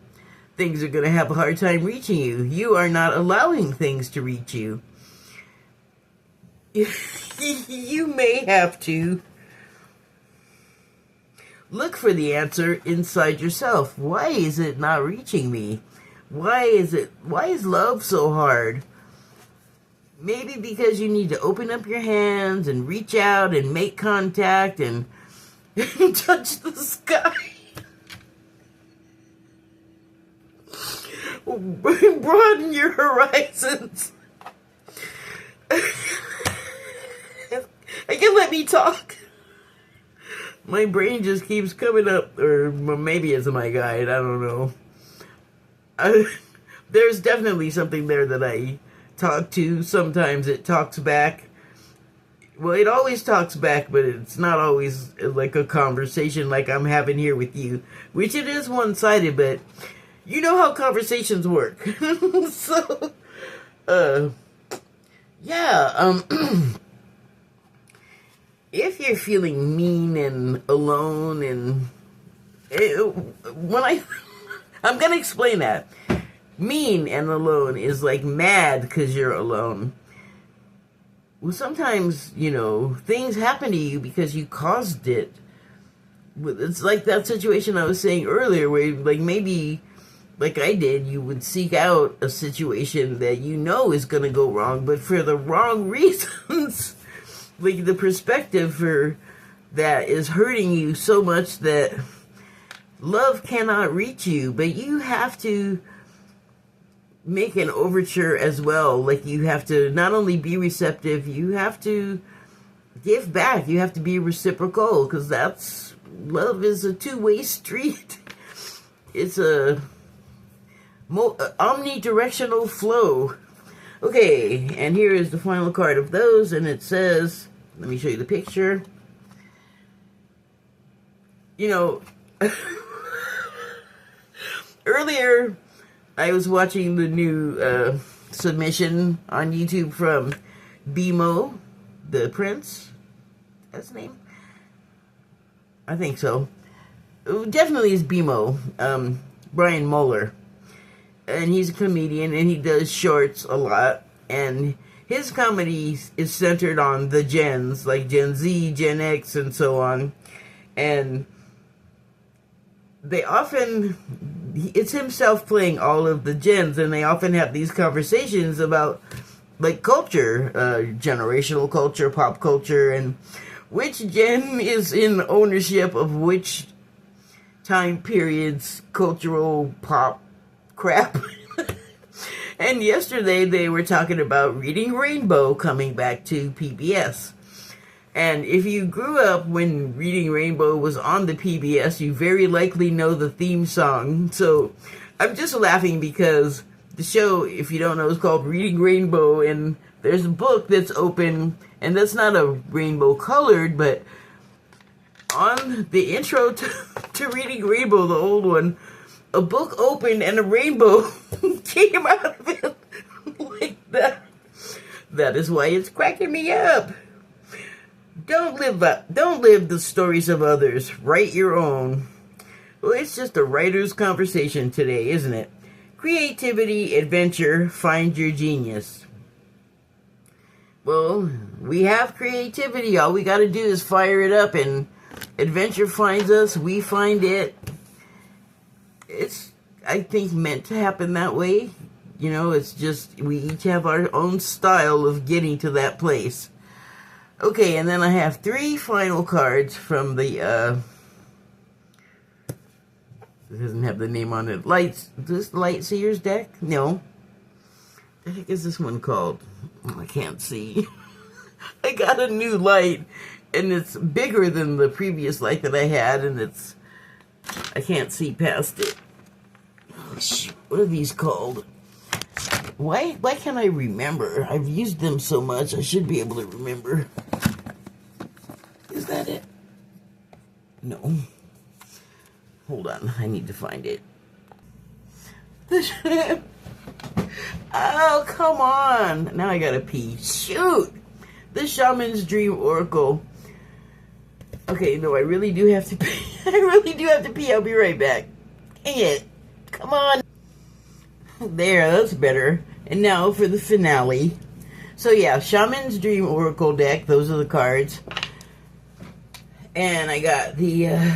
things are going to have a hard time reaching you. You are not allowing things to reach you. You may have to look for the answer inside yourself. Why is it not reaching me? Why is love so hard? Maybe because you need to open up your hands and reach out and make contact and touch the sky. Broaden your horizons. Can let me talk. My brain just keeps coming up, or maybe it's my guide, I don't know. There's definitely something there that I talk to. Sometimes it talks back. Well, it always talks back, but it's not always like a conversation like I'm having here with you, which it is one-sided, but you know how conversations work. So, yeah, if you're feeling mean and alone and I'm gonna explain that. Mean and alone is like mad because you're alone. Well, sometimes, things happen to you because you caused it. It's like that situation I was saying earlier where, like, maybe, like I did, you would seek out a situation that you know is going to go wrong, but for the wrong reasons. Like, the perspective for that is hurting you so much that love cannot reach you, but you have to make an overture as well. Like, you have to not only be receptive, you have to give back. You have to be reciprocal, because love is a two-way street. It's a omnidirectional flow. Okay, and here is the final card of those, and it says, let me show you the picture. Earlier, I was watching the new submission on YouTube from BMO, the Prince. That's his name? I think so. It definitely is BMO, Brian Moeller. And he's a comedian, and he does shorts a lot. And his comedy is centered on the gens, like Gen Z, Gen X, and so on. And it's himself playing all of the gens, and they often have these conversations about, like, culture, generational culture, pop culture, and which gen is in ownership of which time period's cultural pop crap. And yesterday they were talking about Reading Rainbow coming back to PBS. And if you grew up when Reading Rainbow was on the PBS, you very likely know the theme song. So I'm just laughing because the show, if you don't know, is called Reading Rainbow, and there's a book that's open, and that's not a rainbow colored, but on the intro to Reading Rainbow, the old one, a book opened and a rainbow came out of it like that. That is why it's cracking me up. Don't live the stories of others. Write your own. Well, it's just a writer's conversation today, isn't it? Creativity, adventure, find your genius. Well, we have creativity. All we got to do is fire it up, and adventure finds us. We find it. It's, I think, meant to happen that way. It's just we each have our own style of getting to that place. Okay, and then I have 3 final cards from the, it doesn't have the name on it. This Lightseers deck? No. What the heck is this one called? I can't see. I got a new light, and it's bigger than the previous light that I had, and I can't see past it. Oh, shoot. What are these called? Why can't I remember? I've used them so much, I should be able to remember. Is that it? No. Hold on, I need to find it. Oh, come on. Now I gotta pee. Shoot! The Shaman's Dream Oracle. Okay, no, I really do have to pee. I really do have to pee. I'll be right back. Dang it. Come on. There, that's better. And now for the finale. So yeah, Shaman's Dream Oracle deck. Those are the cards. And I got the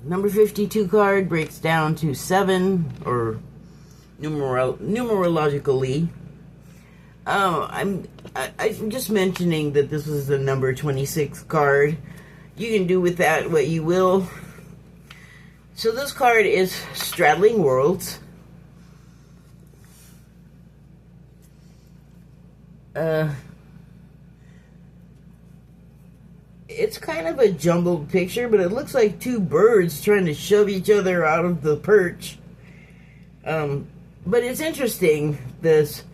number 52 card breaks down to 7, or numerologically. I'm just mentioning that this was the number 26 card. You can do with that what you will. So this card is Straddling Worlds. It's kind of a jumbled picture, but it looks like two birds trying to shove each other out of the perch. But it's interesting. This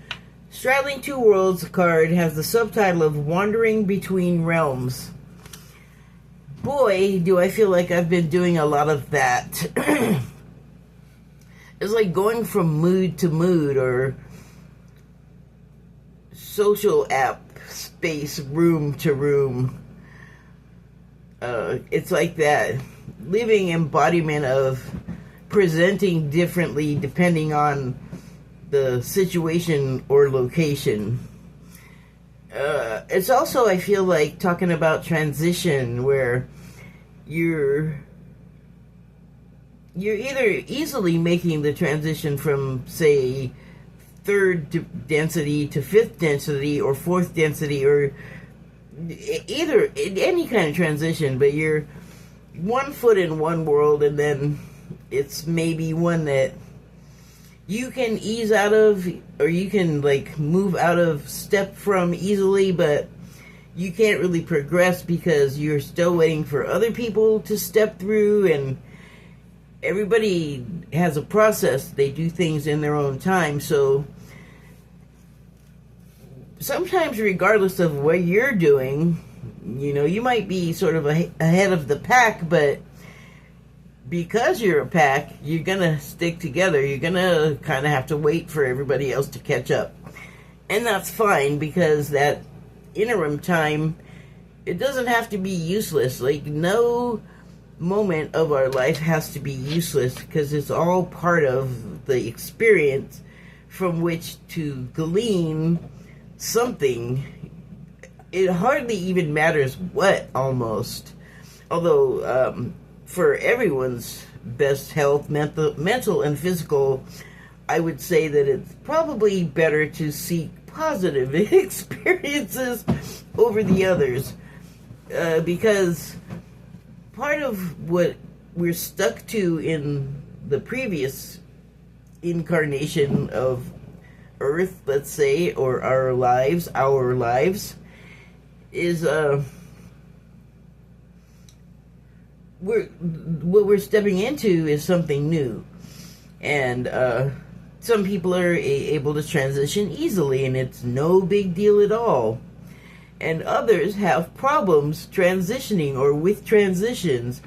Straddling Two Worlds card has the subtitle of Wandering Between Realms. Boy, do I feel like I've been doing a lot of that. It's like going from mood to mood, or social app space, room to room. It's like that. Living embodiment of presenting differently depending on the situation or location. It's also, I feel like, talking about transition, where you're either easily making the transition from, say, third density to fifth density or fourth density, or either any kind of transition, but you're 1 foot in one world, and then it's maybe one that you can ease out of, or you can like move out of, step from easily, but you can't really progress because you're still waiting for other people to step through, and everybody has a process. They do things in their own time, so sometimes regardless of what you're doing, you know, you might be sort of ahead of the pack, but because you're a pack, you're gonna stick together. You're gonna kind of have to wait for everybody else to catch up. And that's fine, because that interim time, it doesn't have to be useless. Like, no moment of our life has to be useless, because it's all part of the experience from which to glean something. It hardly even matters what, almost. Although, for everyone's best health, mental and physical, I would say that it's probably better to seek positive experiences over the others. Because part of what we're stuck to in the previous incarnation of Earth, let's say, or our lives, is what we're stepping into is something new. And some people are able to transition easily, and it's no big deal at all. And others have problems transitioning or with transitions.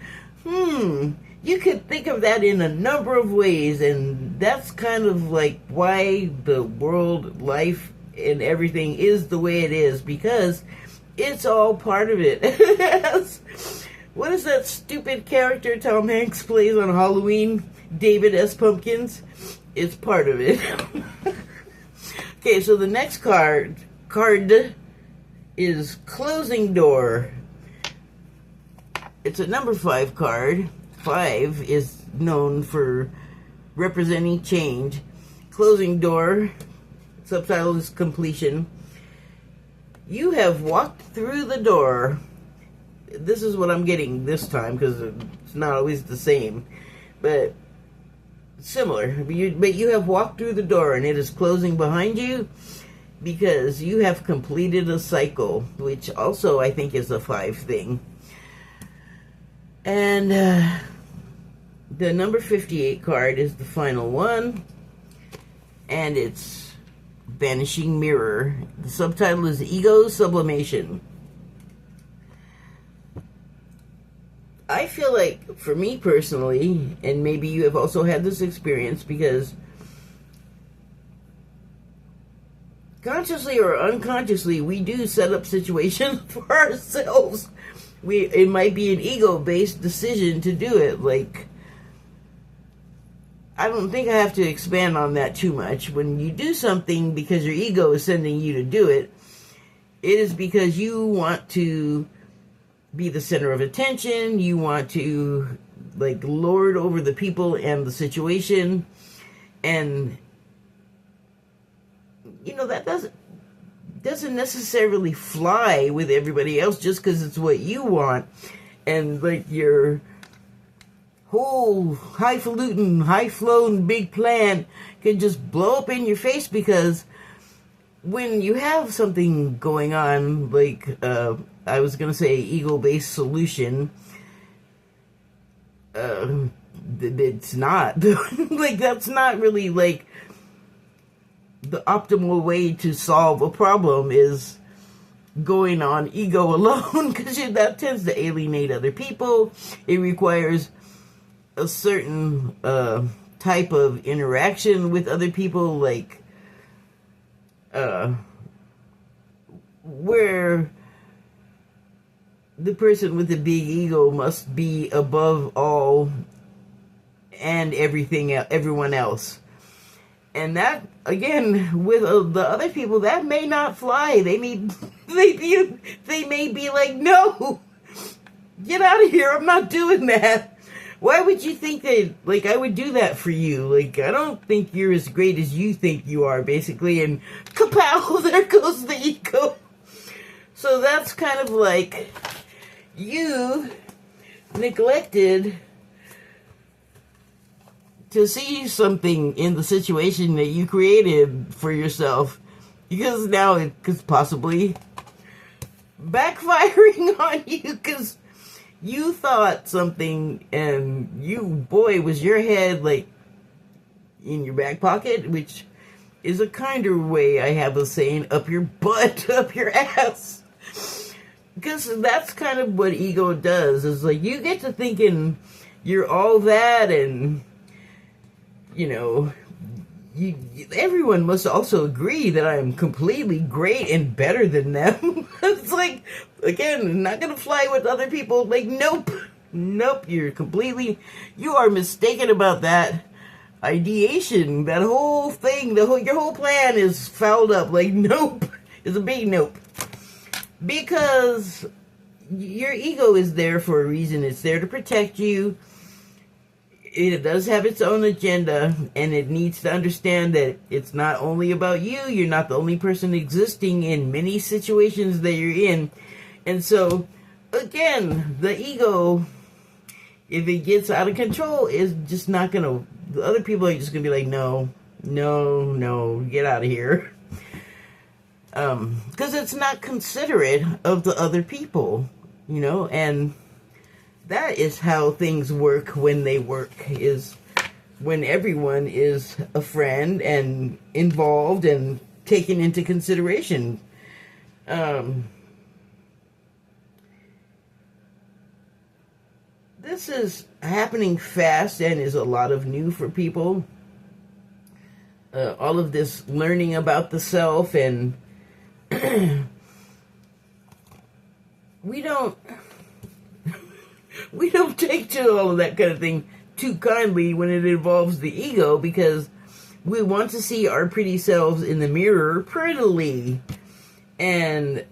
You could think of that in a number of ways, and that's kind of like why the world, life, and everything is the way it is, because it's all part of it. What is that stupid character Tom Hanks plays on Halloween? David S. Pumpkins? It's part of it. Okay, so the next card is Closing Door. It's a number 5 card. 5 is known for representing change. Closing Door, subtitle is Completion. You have walked through the door. This is what I'm getting this time, because it's not always the same, but similar. But you have walked through the door, and it is closing behind you. because you have completed a cycle, which also I think is a 5 thing. And the number 58 card is the final one, and it's Vanishing Mirror. The subtitle is Ego Sublimation. I feel like, for me personally, and maybe you have also had this experience, because consciously or unconsciously, we do set up situations for ourselves. It might be an ego-based decision to do it. Like, I don't think I have to expand on that too much. When you do something because your ego is sending you to do it, it is because you want to be the center of attention. You want to, like, lord over the people and the situation. And, you know, that doesn't necessarily fly with everybody else just because it's what you want. And, like, your whole highfalutin, high-flown big plan can just blow up in your face, because when you have something going on, like, I was going to say ego-based solution, it's not. Like, that's not really, like, the optimal way to solve a problem is going on ego alone, because that tends to alienate other people. It requires a certain type of interaction with other people, like, where the person with the big ego must be above all and everyone else. And that, again, with the other people, that may not fly. They may be like, no, get out of here. I'm not doing that. Why would you think that, like, I would do that for you? Like, I don't think you're as great as you think you are, basically. And kapow, there goes the ego. So that's kind of like you neglected to see something in the situation that you created for yourself, because now it could possibly backfiring on you, because you thought something and was your head, like, in your back pocket, which is a kinder way I have of saying up your butt, up your ass. Because that's kind of what ego does, is like, you get to thinking you're all that, and, you know, everyone must also agree that I'm completely great and better than them. It's like, again, not gonna fly with other people. Like, nope, you are mistaken about that ideation. That whole thing, your whole plan is fouled up. Like, nope, it's a big nope. Because your ego is there for a reason. It's there to protect you. It does have its own agenda, and it needs to understand that it's not only about you. You're not the only person existing in many situations that you're in. And so, again, the ego, if it gets out of control, is just not going to... The other people are just going to be like, no, get out of here. Because it's not considerate of the other people, you know, and that is how things work when they work, is when everyone is a friend and involved and taken into consideration. This is happening fast and is a lot of new for people. All of this learning about the self, and we don't take to all of that kind of thing too kindly when it involves the ego, because we want to see our pretty selves in the mirror prettily. And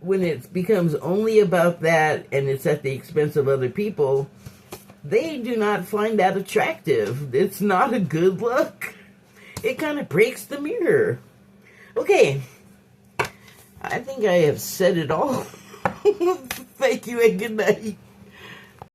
when it becomes only about that and it's at the expense of other people, they do not find that attractive. It's not a good look. It kind of breaks the mirror. Okay, I think I have said it all. Thank you and good night.